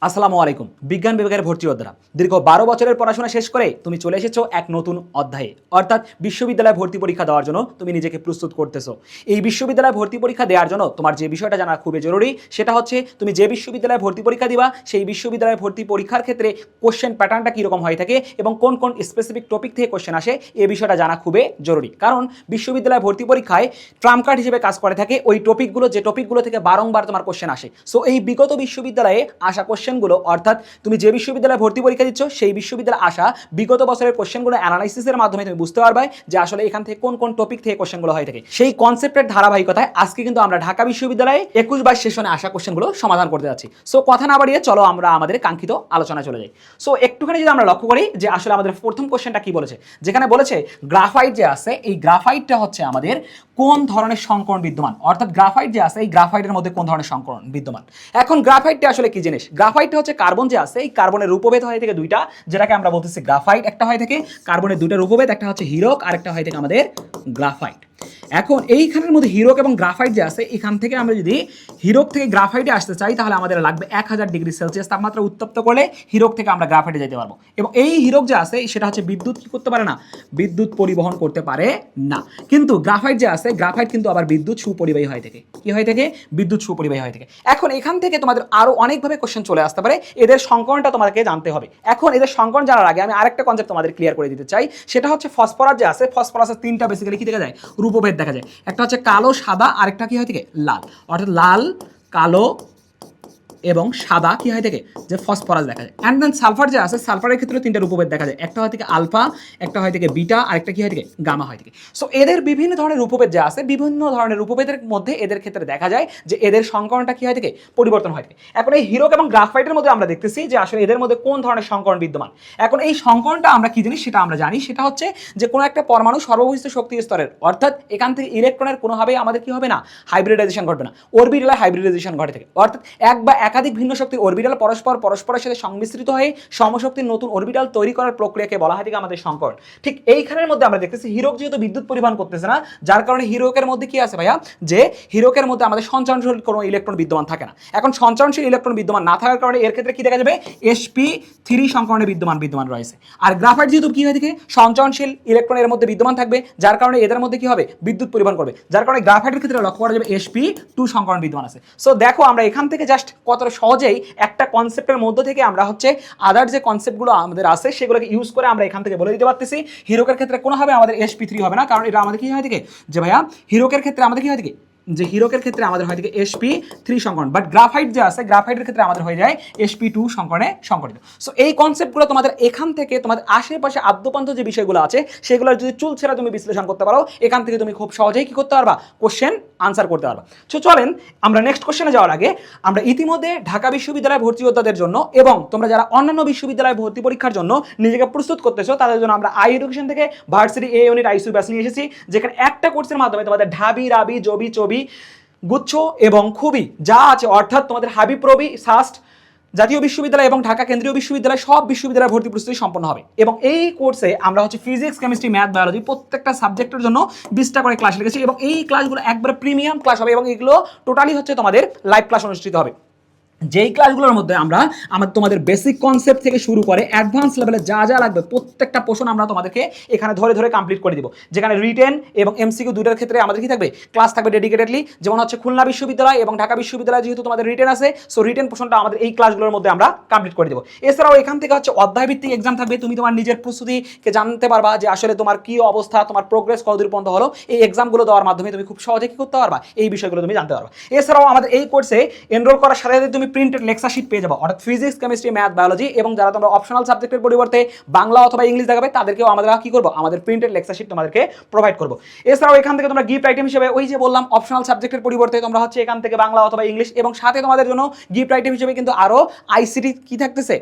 আসসালামু আলাইকুম। বিজ্ঞান বিভাগের ভর্তি যোদ্ধারা দীর্ঘ ১২ বছরের পড়াশোনা শেষ করে তুমি চলে এসেছো এক নতুন অধ্যায়ে, অর্থাৎ বিশ্ববিদ্যালয়ে ভর্তি পরীক্ষা দেওয়ার জন্য তুমি নিজেকে প্রস্তুত করতেছো। এই বিশ্ববিদ্যালয়ে ভর্তি পরীক্ষা দেওয়ার জন্য তোমার যে বিষয়টা জানা খুবই জরুরি সেটা হচ্ছে তুমি যে বিশ্ববিদ্যালয়ে ভর্তি পরীক্ষা দিবা সেই বিশ্ববিদ্যালয়ে ভর্তি পরীক্ষার ক্ষেত্রে কোশ্চেন প্যাটার্নটা কীরকম হয়ে থাকে এবং কোন কোন স্পেসিফিক টপিক থেকে কোশ্চেন আসে এই বিষয়টা জানা খুবই জরুরি। কারণ বিশ্ববিদ্যালয়ে ভর্তি পরীক্ষায় ট্রাম্প কার্ড হিসেবে কাজ করে থাকে ওই টপিকগুলো, যে টপিকগুলো থেকে বারংবার তোমার কোশ্চেন আসে। সো এই বিগত বিশ্ববিদ্যালয়ে আসা কোশ্চেনগুলো, অর্থাৎ তুমি যে বিশ্ববিদ্যালয়ে ভর্তি পরীক্ষা দিচ্ছ সেই বিশ্ববিদ্যালয়ে আসা বিগত বছরের কোশ্চেনগুলো অ্যানালাইসিসের মাধ্যমে তুমি বুঝতে পারবে যে আসলে এখান থেকে কোন কোন টপিক থেকে কোশ্চেনগুলো হয়ে থাকে। সেই কনসেপ্টের ধারাবাহিকতায় আজকে কিন্তু আমরা ঢাকা বিশ্ববিদ্যালয়ে ২১/২২ সেশনে আসা কোশ্চেনগুলো সমাধান করতে যাচ্ছি। সো কথা না বাড়িয়ে চলো আমরা আমাদের কাঙ্ক্ষিত আলোচনায় চলে যাই। সো একটুখানি যদি আমরা লক্ষ্য করি যে আসলে আমাদের প্রথম কোশ্চেনটা কি বলেছে, যেখানে বলেছে গ্রাফাইট যে আছে এই গ্রাফাইটটা হচ্ছে আমাদের কোন ধরনের সংকরণ বিদ্যমান, অর্থাৎ গ্রাফাইট যে আছে এই গ্রাফাইটের মধ্যে কোন ধরনের সংকরণ বিদ্যমান। এখন গ্রাফাইটটা আসলে কি জিনিস? গ্রাফাইটটা হচ্ছে কার্বন যে আছে এই কার্বনের রূপভেদ হয়ে থেকে দুইটা, যেটাকে আমরা বলতেছি গ্রাফাইট। একটা হয় থেকে কার্বনের দুইটা রূপভেদ, একটা হচ্ছে হিরক আর একটা হয় থেকে আমাদের গ্রাফাইট। এখন এইখানের মধ্যে হিরক এবং গ্রাফাইট যে আছে এখান থেকে আমরা যদি হিরক থেকে গ্রাফাইটে আসতে চাই তাহলে আমাদের লাগবে ১০০০ ডিগ্রি সেলসিয়াস তাপমাত্রা উত্তপ্ত করলে হিরক থেকে আমরা গ্রাফাইটে যেতে পারবো। এবং এই হিরক যে আছে সেটা হচ্ছে বিদ্যুৎ কি করতে পারে না, বিদ্যুৎ পরিবহন করতে পারে না। কিন্তু গ্রাফাইট যে আছে গ্রাফাইট কিন্তু আবার বিদ্যুৎ সুপরিবাহী হয়ে থাকে। কি হয়ে থাকে? বিদ্যুৎ সুপরিবাহী হয়ে থাকে। এখন এখান থেকে তোমাদের আরো অনেকভাবে কোশ্চেন চলে আসতে পারে, এদের সংকরণটা তোমাদেরকে জানতে হবে। এখন এদের সংকরণ জানার আগে আমি আরেকটা কনসেপ্ট তোমাদের ক্লিয়ার করে দিতে চাই, সেটা হচ্ছে ফসফরাস যে আছে ফসফরাসের তিনটা বেসিক্যালি কি দেখা যায়, রূপভেদ দেখা যায়। একটা হচ্ছে কালো, সাদা, আরেকটা কি হয় থেকে লাল, অর্থাৎ লাল, কালো এবং সাদা কি হয় থেকে যে ফসফরাস দেখা যায়। অ্যান্ড দেন সালফার যে আছে সালফারের ক্ষেত্রে তিনটা রূপভেদ দেখা যায়, একটা হয় থেকে আলফা, একটা হয় থেকে বিটা, আরেকটা কি হয় থেকে গামা হয় থেকে। সো এদের বিভিন্ন ধরনের রূপভেদ যে আছে বিভিন্ন ধরনের রূপভেদের মধ্যে এদের ক্ষেত্রে দেখা যায় যে এদের সংকরণটা কি হয় থেকে পরিবর্তন হয় থেকে। এখন এই হিরক এবং গ্রাফাইটের মধ্যে আমরা দেখতেছি যে আসলে এদের মধ্যে কোন ধরনের সংকরণ বিদ্যমান। এখন এই সংকরণটা আমরা কি জিনিস সেটা আমরা জানি, সেটা হচ্ছে যে কোনো একটা পরমাণু সর্ববহিষ্ঠ শক্তি স্তরের, অর্থাৎ এখান থেকে ইলেকট্রনের কোনোভাবেই আমাদের কি হবে না, হাইব্রিডাইজেশন ঘটবে না। অরবিটালে হাইব্রিডাইজেশন ঘটে থাকে, অর্থাৎ এক বা একাধিক ভিন্ন শক্তির অরবিটাল পরস্পরের সাথে সংমিশ্রিত হয়ে সমশক্তির নতুন অরবিটাল তৈরি করার প্রক্রিয়াকে বলা হয় থেকে আমাদের সংকরণ। ঠিক এইখানের মধ্যে আমরা দেখতেছি হিরক যেহেতু বিদ্যুৎ পরিবহন করতেছে না, যার কারণে হিরকের মধ্যে কি আছে ভাইয়া, যে হিরকের মধ্যে আমাদের সঞ্চারণশীল কোনো ইলেকট্রন বিদ্যমান থাকে না। এখন সঞ্চারণশীল ইলেকট্রন বিদ্যমান না থাকার কারণে এর ক্ষেত্রে কি দেখা যাবে, sp3 সংকরণে বিদ্যমান রয়েছে। আর গ্রাফাইট যেহেতু কি হয় থেকে সঞ্চারণশীল ইলেকট্রন এর মধ্যে বিদ্যমান থাকবে, যার কারণে এদের মধ্যে কি হবে, বিদ্যুৎ পরিবহন করবে, যার কারণে গ্রাফাইটের ক্ষেত্রে লক্ষ্য করা যাবে sp2 সংকরণ বিদ্যমান আছে। সো দেখো আমরা এখান থেকে জাস্ট কতটা সহজেই একটা কনসেপ্টের মধ্য থেকে আমরা হচ্ছে আদার যে কনসেপ্টগুলো আমাদের আছে সেগুলোকে ইউজ করে আমরা এখান থেকে বলে দিতে পারতেছি হিরকের ক্ষেত্রে কোনোভাবে আমাদের sp3 হবে না, কারণ এটা আমাদের কি হয় থেকে যে ভাইয়া হিরকের ক্ষেত্রে আমাদের কি হয় থেকে যে হিরকের ক্ষেত্রে আমাদের হয় থেকে sp3 সংকরণ, বাট গ্রাফাইট যে আছে গ্রাফাইটের ক্ষেত্রে আমাদের হয়ে যায় sp2 সংকরণে সংকরিত। সো এই কনসেপ্টগুলো তোমাদের এখান থেকে তোমাদের আশেপাশে আদ্যপান্ত যে বিষয়গুলো আছে সেগুলোর যদি চুলছেরা তুমি বিশ্লেষণ করতে পারো এখান থেকে তুমি খুব সহজেই কি করতে পারবা, কোশ্চেন আনসার করতে পারবা। সো চলেন আমরা নেক্সট কোশ্চেনে যাওয়ার আগে আমরা ইতিমধ্যে ঢাকা বিশ্ববিদ্যালয়ে ভর্তি যোদ্ধাদের জন্য এবং তোমরা যারা অন্যান্য বিশ্ববিদ্যালয়ে ভর্তি পরীক্ষার জন্য নিজেকে প্রস্তুত করতেছো তাদের জন্য আমরা আই এডুকেশন থেকে ভার্সিটি এ ইউনিট আইসিইউ ব্যাচ নিয়ে এসেছি, যেখানে একটা কোর্সের মাধ্যমে তোমাদের ঢাবি, রাবি, জবি, চবি, গুচ্ছ এবং খুবই যা আছে, অর্থাৎ তোমাদের হাবিব, রবি, সাস্ট, জাতীয় বিশ্ববিদ্যালয় এবং ঢাকা কেন্দ্রীয় বিশ্ববিদ্যালয় সব বিশ্ববিদ্যালয়ে ভর্তি প্রস্তুতি সম্পন্ন হবে। এবং এই কোর্সে আমরা হচ্ছে ফিজিক্স, কেমিস্ট্রি, ম্যাথ, বায়োলজি প্রত্যেকটা সাবজেক্টের জন্য 20টা করে ক্লাস রেখেছি এবং এই ক্লাসগুলো একবারে প্রিমিয়াম ক্লাস হবে এবং এগুলো টোটালি হচ্ছে তোমাদের লাইভ ক্লাস অনুষ্ঠিত হবে। যেই ক্লাসগুলোর মধ্যে আমরা তোমাদের বেসিক কনসেপ্ট থেকে শুরু করে অ্যাডভান্স লেভেলে যা যা লাগবে প্রত্যেকটা পোর্শন আমরা তোমাদেরকে এখানে ধরে ধরে কমপ্লিট করে দিব, যেখানে রিটেন এবং এমসিকিউ দুটার ক্ষেত্রে আমাদের কি থাকবে, ক্লাস থাকবে ডেডিকেটেডলি। যেমন হচ্ছে খুলনা বিশ্ববিদ্যালয় এবং ঢাকা বিশ্ববিদ্যালয় যেহেতু তোমাদের রিটেন আছে, সো রিটেন পোর্শনটা আমাদের এই ক্লাসগুলোর মধ্যে আমরা কমপ্লিট করে দেবো। এছাড়াও এখান থেকে হচ্ছে অধ্যায়ভিত্তিক এক্সাম থাকবে, তুমি তোমার নিজের প্রস্তুতিকে জানতে পারবা যে আসলে তোমার কি অবস্থা, তোমার প্রোগ্রেস কতদূর পর্যন্ত হলো। এই এক্সামগুলো দেওয়ার মাধ্যমে তুমি খুব সহজে কি করতে পারবা, এই বিষয়গুলো তুমি জানতে পারবা। এছাড়াও আমাদের এই কোর্সে এনরোল করার সাথে সাথে তুমি প্রিন্টেড লেকচার শিট পেয়ে যাবো, অর্থাৎ ফিজিক্স, কেমিস্ট্রি, ম্যাথ, বায়োলজি এবং যারা তোমরা অপশনাল সাবজেক্টের পরিবর্তে বাংলা অথবা ইংলিশ দেখাবে তাদেরকেও আমরা কি করবো, আমাদের প্রিন্টেড লেকচার শিট তোমাদেরকে প্রোভাইড করবো। এছাড়াও এখান থেকে তোমরা গিফট আইটেম হিসেবে ওই যে বললাম অপশনাল সাবজেক্টের পরিবর্তে তোমরা হচ্ছে এখান থেকে বাংলা অথবা ইংলিশ এবং সাথে তোমাদের জন্য গিফট আইটেম হিসেবে কিন্তু আরো আইসিটি কি থাকতেছে,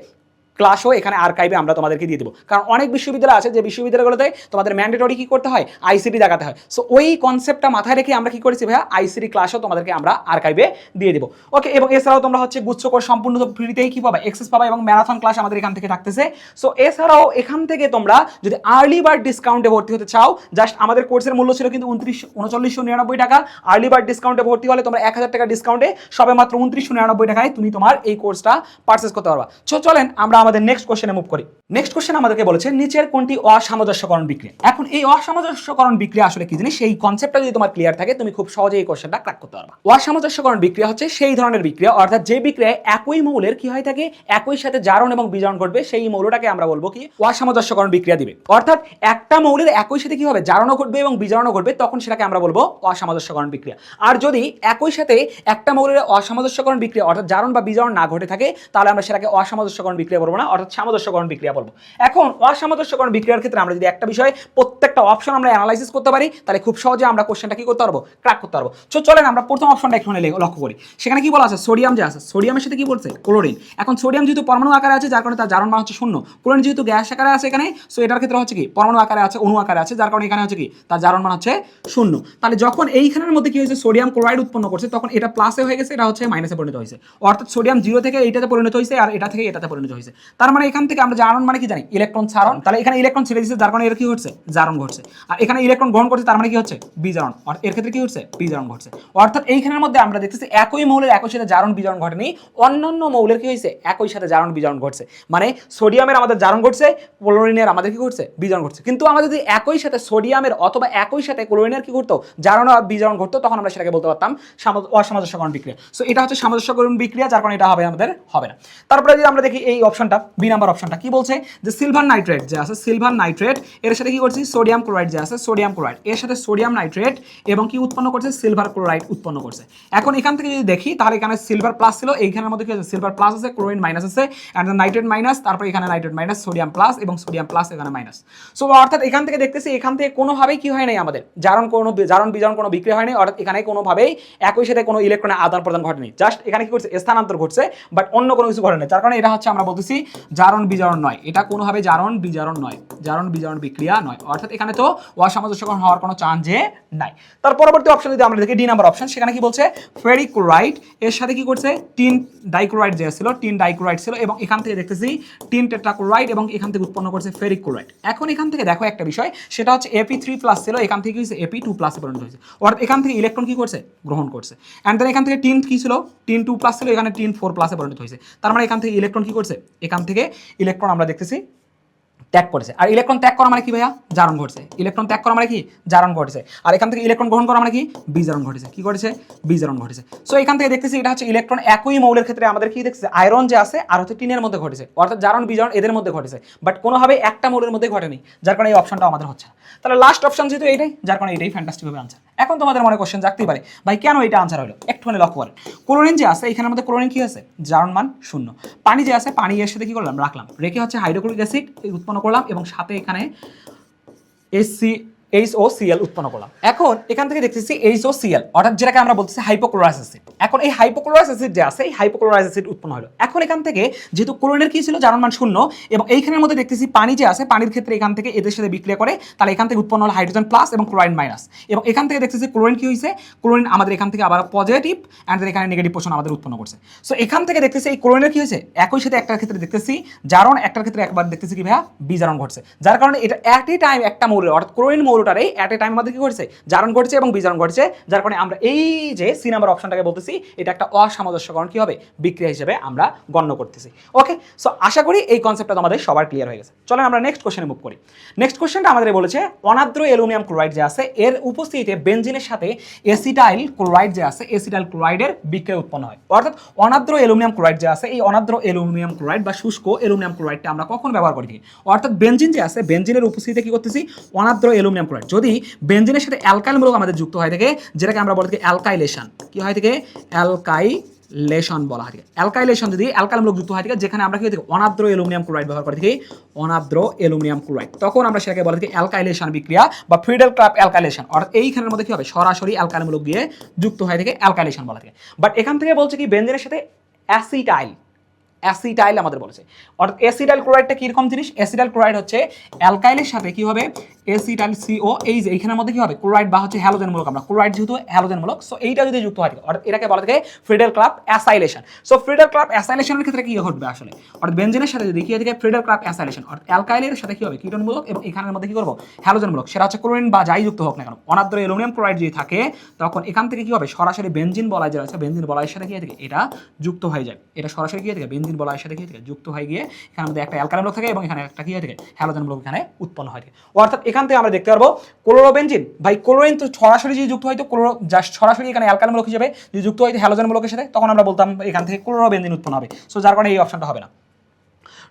ক্লাসও এখানে আর্কাইভে আমরা তোমাদেরকে দিয়ে দেবো। কারণ অনেক বিশ্ববিদ্যালয় আছে যে বিশ্ববিদ্যালয়গুলোতে তোমাদের ম্যান্ডেটরি কি করতে হয়, আইসিটি দেখাতে হয়। সো ওই কনসেপ্টটা মাথায় রেখে আমরা কি করেছি ভাইয়া, আইসিটি ক্লাসও তোমাদেরকে আমরা আর্কাইভে দিয়ে দেবো। ওকে, এবং এছাড়াও তোমরা হচ্ছে গুচ্ছ কোর্স সম্পূর্ণ ফ্রিতেই কি পাবা, এক্সেস পাবা, এবং ম্যারাথন ক্লাস আমাদের এখান থেকে থাকতেছে। সো এছাড়াও এখান থেকে তোমরা যদি আর্লি বার্ড ডিসকাউন্টে ভর্তি হতে চাও, জাস্ট আমাদের কোর্সের মূল্য ছিল কিন্তু 3999 টাকা, আর্লি বার্ড ডিসকাউন্টে ভর্তি হলে তোমরা 1000 টাকা ডিসকাউন্টে সবে মাত্র 2999 টাকায় তুমি তোমার এই কোর্সটা পারচেজ করতে পারবা। চলেন আমরা আমাদের নেক্সট কোশ্চেনে মুভ করি। নেক্সট কোশ্চেন আমাদেরকে বলেছে নিচের কোনটি অসামঞ্জস্যকরণ বিক্রিয়া। এখন এই অসামঞ্জস্যকরণ বিক্রিয়া আসলে কি জিনিস, সেই কনসেপ্টটা যদি তোমার ক্লিয়ার থাকে তুমি খুব সহজে এই কোশ্চেনটা ক্র্যাক করতে পারবা। অসামঞ্জস্যকরণ বিক্রিয়া হচ্ছে সেই ধরনের বিক্রিয়া, অর্থাৎ যে বিক্রিয়ায় একই মৌলের কি হয় থাকে, একই সাথে জারণ এবং বিজারণ ঘটবে, সেই মৌলটাকে আমরা বলবো কি অসামঞ্জস্যকরণ বিক্রিয়া দিবে। অর্থাৎ একটা মৌলের একই সাথে কি হবে, জারণও ঘটবে এবং বিজারণও ঘটবে, তখন সেটাকে আমরা বলবো অসামঞ্জস্যকরণ বিক্রিয়া। আর যদি একই সাথে একটা মৌলের অসামঞ্জস্যকরণ বিক্রিয়া অর্থাৎ জারণ বা বিজারণ না ঘটে থাকে, তাহলে আমরা সেটাকে অসামঞ্জস্যকরণ বিক্রিয়া বলবো না, অর্থাৎ সামঞ্জস্যকরণ বিক্রিয়া বলবো। এখন অসামঞ্জস্যকরণ বিক্রিয়ার ক্ষেত্রে আমরা যদি একটা বিষয় প্রত্যেকটা অপশন আমরা অ্যানালাইসিস করতে পারি, তাহলে খুব সহজে আমরা কোশ্চেনটা কি করতে পারবো, ক্র্যাক করতে পারবো। চলেন আমরা প্রথম অপশনটা একটু লক্ষ্য করি। সেখানে কি বলা আছে, সোডিয়াম যে আছে, সোডিয়ামের সাথে কি বলছে, ক্লোরিন। এখন সোডিয়াম যেহেতু পরমাণু আকারে আছে, যার কারণে তার জারণ মান হচ্ছে 0। ক্লোরিন যেহেতু গ্যাস আকারে আছে এখানে, সো এটার ক্ষেত্রে হচ্ছে কি পরমাণু আকারে আছে, অণু আকারে আছে, যার কারণে এখানে হচ্ছে কি তার জারণ মান হচ্ছে 0। তাহলে যখন এইখানের মধ্যে কি হয়েছে, সোডিয়াম ক্লোরাইড উৎপন্ন করছে, তখন এটা প্লাসে হয়ে গেছে, এটা হচ্ছে মাইনাসে পরিণত হয়েছে। অর্থাৎ সোডিয়াম 0 থেকে এইটাতে পরিণত হয়েছে, আর এটা থেকে এটাতে পরিণত হয়েছে। তার মানে এখান থেকে আমরা জারণ মানে কি জানি, ইলেকট্রন ছাড়ন। তাহলে এখানে ইলেকট্রন ছেড়ে দিচ্ছে, যার কারণে এর কি হচ্ছে, জারণ ঘটছে। আর এখানে ইলেকট্রন গ্রহণ করছে, তার মানে কি হচ্ছে, বিজারণ। আর এর ক্ষেত্রে কি হচ্ছে, বিজারণ ঘটছে। অর্থাৎ এইখানের মধ্যে আমরা দেখতেছি একই মৌলের একই সাথে জারণ বিজারণ ঘটেনি, অন্যান্য মৌলের কি হয়েছে, একই সাথে জারণ বিজারণ ঘটছে। মানে সোডিয়ামের আমাদের জারণ ঘটছে, ক্লোরিনের আমাদের কি ঘটছে, বিজারণ ঘটছে। কিন্তু আমাদের যদি একই সাথে সোডিয়ামের অথবা একই সাথে ক্লোরিনের কি ঘটতো, জারণ আর বিজারণ ঘটতো, তখন আমরা সেটাকে বলতে পারতাম অসামঞ্জস্যকরণ বিক্রিয়া। সো এটা হচ্ছে সামঞ্জস্যকরণ বিক্রিয়া, যার কারণে এটা হবে আমাদের হবে না। তারপরে যদি আমরা দেখি এই অপশনটা, বি নাম্বার অপশনটা কি বলছে, যে সিলভার নাইট্রেট যে আছে, সিলভার নাইট্রেট এর সাথে কি করছে, সোডিয়াম ক্লোরাইড যে আছে, সোডিয়াম ক্লোরাইড এর সাথে সোডিয়াম নাইট্রেট এবং কি উৎপন্ন করছে, সিলভার ক্লোরাইড উৎপন্ন করছে। এখন এখান থেকে যদি দেখি, তাহলে এখানে সিলভার প্লাস ছিল, এইখানের মধ্যে কি আছে, সিলভার প্লাস আছে, ক্লোরিন মাইনাস আছে, এন্ড নাইট্রেট মাইনাস, তারপর এখানে নাইট্রেট মাইনাস, সোডিয়াম প্লাস এবং সোডিয়াম প্লাস এখানে মাইনাস। সো অর্থাৎ এখান থেকে দেখতেছি, এখান থেকে কোনোভাবেই কি হয় নাই আমাদের জারণ বিজারণ কোনো বিক্রিয়া হয়নি, অর্থাৎ এখানে কোনোভাবেই একই সাথে কোনো ইলেকট্রনের আদান প্রদান ঘটেনি। জাস্ট এখানে কি করছে, স্থানান্তর ঘটছে, বাট অন্য কোনো কিছু ঘটেনি। যার কারণে এটা হচ্ছে আমরা বলতেছি জারণ বিজারণ নয়, এটা কোনোভাবে জারণ বিজারণ নয়, জারণ বিজারণ বিক্রিয়া নয়। অর্থাৎ এখানে তো অসামঞ্জস্যকরণ হওয়ার কোনো চান্সে নাই। তার পরবর্তী অপশন যদি আমরা দেখি, ডি নাম্বার অপশন, সেখানে কি বলছে, ফেরিক ক্লোরাইড এর সাথে কি করছে, টিন ডাইক্লোরাইড যে ছিল, টিন ডাইক্লোরাইড ছিল, এবং এখান থেকে দেখতেছি টিন টেট্রাক্লোরাইড, এবং এখান থেকে উৎপন্ন করছে ফেরিক ক্লোরাইড। এখন এখান থেকে দেখো একটা বিষয়, সেটা হচ্ছে Ap3+ ছিল, এখান থেকে কি হয়েছে, Ap2+ এ পরিণত হয়েছে। অর্থাৎ এখান থেকে ইলেকট্রন কি করছে, গ্রহণ করছে। এন্ড দেন এখান থেকে টিন কি ছিল, টিন 2+ ছিল, এখানে টিন 4+ এ পরিণত হয়েছে। তার মানে এখান থেকে ইলেকট্রন কি করছে, এখান থেকে ইলেকট্রন আমরা দেখতেছি ত্যাগ করেছে। আর ইলেকট্রন ত্যাগ করা মানে কি ভাইয়া, জারণ ঘটছে। ইলেকট্রন ত্যাগ করা মানে কি, জারণ ঘটেছে। আর এখান থেকে ইলেকট্রন গ্রহণ করা মানে কি, বিজারণ ঘটেছে। কি ঘটেছে, বিজারণ ঘটেছে। সো এখান থেকে দেখতেছি এটা হচ্ছে ইলেকট্রন একই মৌলের ক্ষেত্রে আমাদের কি দেখতেছি, আয়রন যে আছে আর হচ্ছে টিনের মধ্যে ঘটেছে, অর্থাৎ জারণ বিজারণ এদের মধ্যে ঘটেছে, বাট কোনোভাবে একটা মৌলের মধ্যে ঘটেনি, যার কারণে এই অপশনটা আমাদের হচ্ছে না। তাহলে লাস্ট অপশন যেহেতু এইটাই, যার কারণে এটাই ফ্যান্টাস্টিক ভাবে আনসার। এখন তোমাদের মনে কোশ্চেন জাগতেই পারে, ভাই কেন এটা আনসার হলো, একটুখানি লক্ষ্য করেন। ক্লোরিন যে আছে, এখানের মধ্যে ক্লোরিন কি আছে, জারণ মান 0। পানি যে আছে, পানি এর সাথে কি করলাম, রাখলাম, রেখে হচ্ছে হাইড্রোক্লোরিক অ্যাসিড উৎপন্ন করলাম, এবং সাথে এখানে HCl উৎপন্ন করলাম। এখন এখান থেকে দেখতেছি HOCl, অর্থাৎ যেটাকে আমরা বলতেছি হাইপোক্লোরাস অ্যাসিড। এখন এই হাইপোক্লোরাস অ্যাসিড যে আছে, এই হাইপোক্লোরাস অ্যাসিড উৎপন্ন হলো। এখন এখান থেকে যেহেতু ক্লোরিনের কি ছিল, জারণ মান 0, এবং এইখানের মধ্যে দেখতেছি পানি যে আছে, পানির ক্ষেত্রে এখান থেকে এদের সাথে বিক্রিয়া করে, তাহলে এখান থেকে উৎপন্ন হলো হাইড্রোজেন প্লাস এবং ক্লোরাইড মাইনাস। এবং এখান থেকে দেখতেছি ক্লোরিন কি হয়েছে, ক্লোরিন আমাদের এখান থেকে আবার পজিটিভ এন্ড এখানে নেগেটিভ পোর্শন আমাদের উৎপন্ন করছে। সো এখান থেকে দেখতেছি এই ক্লোরিনের কি হয়েছে, একই সাথে একটার ক্ষেত্রে দেখতেছি জারণ, একটার ক্ষেত্রে একবার দেখতেছি কি ভাইয়া, বিজারণ ঘটছে। যার কারণে এটা অ্যাট এ টাইম একটা মৌলের, অর্থাৎ ক্লোরিন মৌলটারই অ্যাট এ টাইম আমাদের কি ঘটছে, জারণ ঘটছে এবং বিজারণ ঘটছে। যার কারণে আমরা এই যে সি নাম্বার অপশনটাকে বলতেছি, এটা একটা অসামঞ্জস্যকরণ কি হবে, বিক্রিয়া হিসেবে আমরা গণ্য করতেছি। ওকে, সো আশা করি এই কনসেপ্টটা তোমাদের সবার ক্লিয়ার হয়ে গেছে। চলো আমরা নেক্সট কোশ্চেনে মুভ করি। নেক্সট কোশ্চেনটা আমাদের বলেছে, অনাদ্র অ্যালুমিনিয়াম ক্লোরাইড যে আছে, এর উপস্থিতিতে বেনজিনের সাথে এসিটাইল ক্লোরাইড যে আছে, এসিটাইল ক্লোরাইডের বিক্রিয়া উৎপন্ন হয়। অর্থাৎ অনাদ্র অ্যালুমিনিয়াম ক্লোরাইড যে আছে, এই অনাদ্র অ্যালুমিনিয়াম ক্লোরাইড বা শুষ্ক অ্যালুমিনিয়াম ক্লোরাইডটা আমরা কখন ব্যবহার করি, অর্থাৎ বেনজিন যে আছে, বেনজিনের উপস্থিতিতে কি করতেছি, অনাদ্র অ্যালুমিনিয়াম ক্লোরাইড। যদি বেনজিনের সাথে অ্যালকাইল মূলক আমাদের যুক্ত হয় থাকে, যেটাকে আমরা বলে থাকি অ্যালকাইলেশন, কি হয় থেকে, অ্যালকাইলেশন বলা হয়। অ্যালকাইলেশন যদি অ্যালকাইল মূলক যুক্ত হয় থাকে, যেখানে আমরা কি হয়ে থাকি, অনাদ্র অ্যালুমিনিয়াম ক্লোরাইড ব্যবহার করে থাকি, অনাদ্র অ্যালুমিনিয়াম ক্লোরাইড, তখন আমরা সেটাকে বলে থাকি অ্যালকাইলেশন বিক্রিয়া বা ফ্রিডেল ক্লাব অ্যালকাইলেশন। অর্থাৎ এইখানের মধ্যে কি হবে, সরাসরি অ্যালকাইল মূলক দিয়ে যুক্ত হয় থেকে অ্যালকাইলেশন বলা থাকে। বাট এখান থেকে বলছে কি, বেনজিনের সাথে অ্যাসিটাইল অ্যাসিটাইল আমাদের বলেছে। অর্থাৎ অ্যাসিটাইল ক্লোরাইডটা কীরকম জিনিস? অ্যাসিটাইল ক্লোরাইড হচ্ছে অ্যালকাইলের সাথে কি হবে অ্যাসিটাইল CO, এই যে এইখানের মধ্যে কি হবে ক্লোরাইড বা হচ্ছে হ্যালোজেনমূলক, আমরা ক্লোরাইড যেহেতু হ্যালোজেনমূলক, সো এইটা যদি যুক্ত হয় অর্থাৎ এটাকে বলা থাকে Friedel Crafts acylation. So Friedel Crafts অ্যাসাইলেশনের ক্ষেত্রে কি ঘটবে আসলে, অর্থাৎ বেনজিনের সাথে যদি কি হয় থাকে ফ্রিডেল ক্লাব অ্যাসাইলেশন, অর্থাৎ অ্যালকাইলের সাথে কি হবে কিটোনমূলক এবং এখানের মধ্যে কি করবো হ্যালোজেনমূলক, সেটা হচ্ছে ক্লোরিন বা যাই যুক্ত হোক না কেন, অনাদ্র অ্যালুমিনিয়াম ক্লোরাইড যদি থাকে তখন এখান থেকে কি হবে সরাসরি বেনজিন বলয় যে আছে, বেনজিন বলয়ের সাথে কি হয় থাকে এটা যুক্ত হয়ে যায়, এটা সরাসরি কি হয় থাকে বেনজিন বলয়ের সাথে কি হয় থাকে যুক্ত হয়ে গিয়ে এখানের মধ্যে একটা অ্যালকাইল মূলক থাকে এবং এখানে একটা কি হয় থাকে হ্যালোজেনমূলক এখানে উৎপন্ন হয় থাকে। অর্থাৎ এখান থেকে আমরা দেখতে পারবো ক্লোরোবেনজিন, ভাই ক্লোরিন তো সরাসরি যদি যুক্ত হয় তো জাস্ট সরাসরি এখানে অ্যালকাইল মূলক হিসেবে যদি যুক্ত হয় হ্যালোজেনমূলকের সাথে তখন আমরা বলতাম এখান থেকে ক্লোরোবেনজিন উৎপন্ন হবে। সো যার কারণে এই অপশনটা হবে না।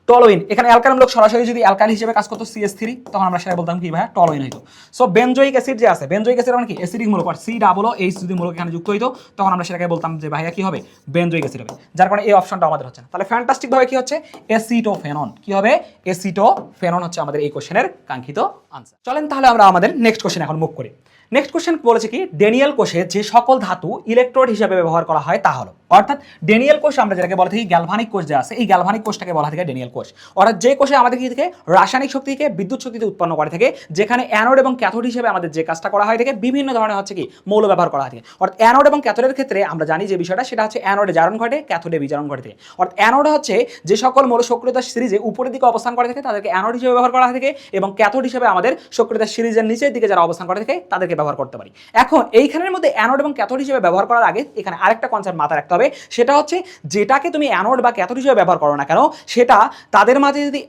টলোইন, এখানে অ্যালকাইলমূলক সরাসরি যদি অ্যালকাইল হিসেবে কাজ করতো CH3 তখন আমরা সেটা বলতাম কি ভাই টলোইন হইতো। সো বেনজোইক অ্যাসিড যে আছে, বেনজোইক অ্যাসিড মানে কি অ্যাসিডিক মূলক, আর COOH যদি মূলক এখানে যুক্ত হইতো তখন আমরা সেটাকে বলতাম যে ভাইয়া কি হবে বেনজোইক অ্যাসিড হবে। যার কারণে এই অপশনটা আমাদের হচ্ছে না। তাহলে ফ্যান্টাস্টিক ভাবে কি হচ্ছে অ্যাসিটোফেনন, কি হবে অ্যাসিটোফেনন হচ্ছে আমাদের এই কোশ্চেনের কাঙ্ক্ষিত আনসার। চলেন তাহলে আমরা আমাদের নেক্সট কোশ্চেন এখন মুভ করি। নেক্সট কোশ্চেন বলেছে কি ড্যানিয়েল কোষে যে সকল ধাতু ইলেকট্রোড হিসেবে ব্যবহার করা হয় তা হলো, অর্থাৎ ড্যানিয়েল কোষ আমরা যেটাকে বলা থাকি গ্যালভানিক কোষ যে আছে এই গ্যালভানিক কোষটাকে বলা থাকে ড্যানিয়েল কোষ। অর্থাৎ যে কোষে আমাদের কি থেকে রাসায়নিক শক্তিকে বিদ্যুৎ শক্তিতে উৎপন্ন করে থাকে, যেখানে অ্যানোড এবং ক্যাথোড হিসেবে আমাদের যে কাজটা করা হয় থাকে বিভিন্ন ধরনের হচ্ছে কি মৌল ব্যবহার করা হয় থাকে। অর্থাৎ অ্যানোড এবং ক্যাথোডের ক্ষেত্রে আমরা জানি যে বিষয়টা সেটা হচ্ছে অ্যানোডে জারণ ঘটে, ক্যাথোডে বিজারণ ঘটে থাকে। অর্থাৎ অ্যানোড হচ্ছে যে সকল মৌল সক্রিয়তার সিরিজে উপরের দিকে অবস্থান করে থাকে তাদেরকে অ্যানোড হিসেবে ব্যবহার করা হয় থাকে, এবং ক্যাথোড হিসেবে আমাদের সক্রিয়তার সিরিজের নিচের দিকে যারা অবস্থান করে থাকে তাদেরকে ব্যবহার করতে পারি। এখন এইখানের মধ্যে অ্যানোড এবং ক্যাথোড হিসেবে ব্যবহার করার আগে এখানে আরেকটা কনসেপ্ট মাথায় রাখতে হবে, সেটা হচ্ছে যেটাকে তুমি অ্যানোড বা ক্যাথোড হিসেবে ব্যবহার করো না কেন সেটা তাদের মাঝে যদি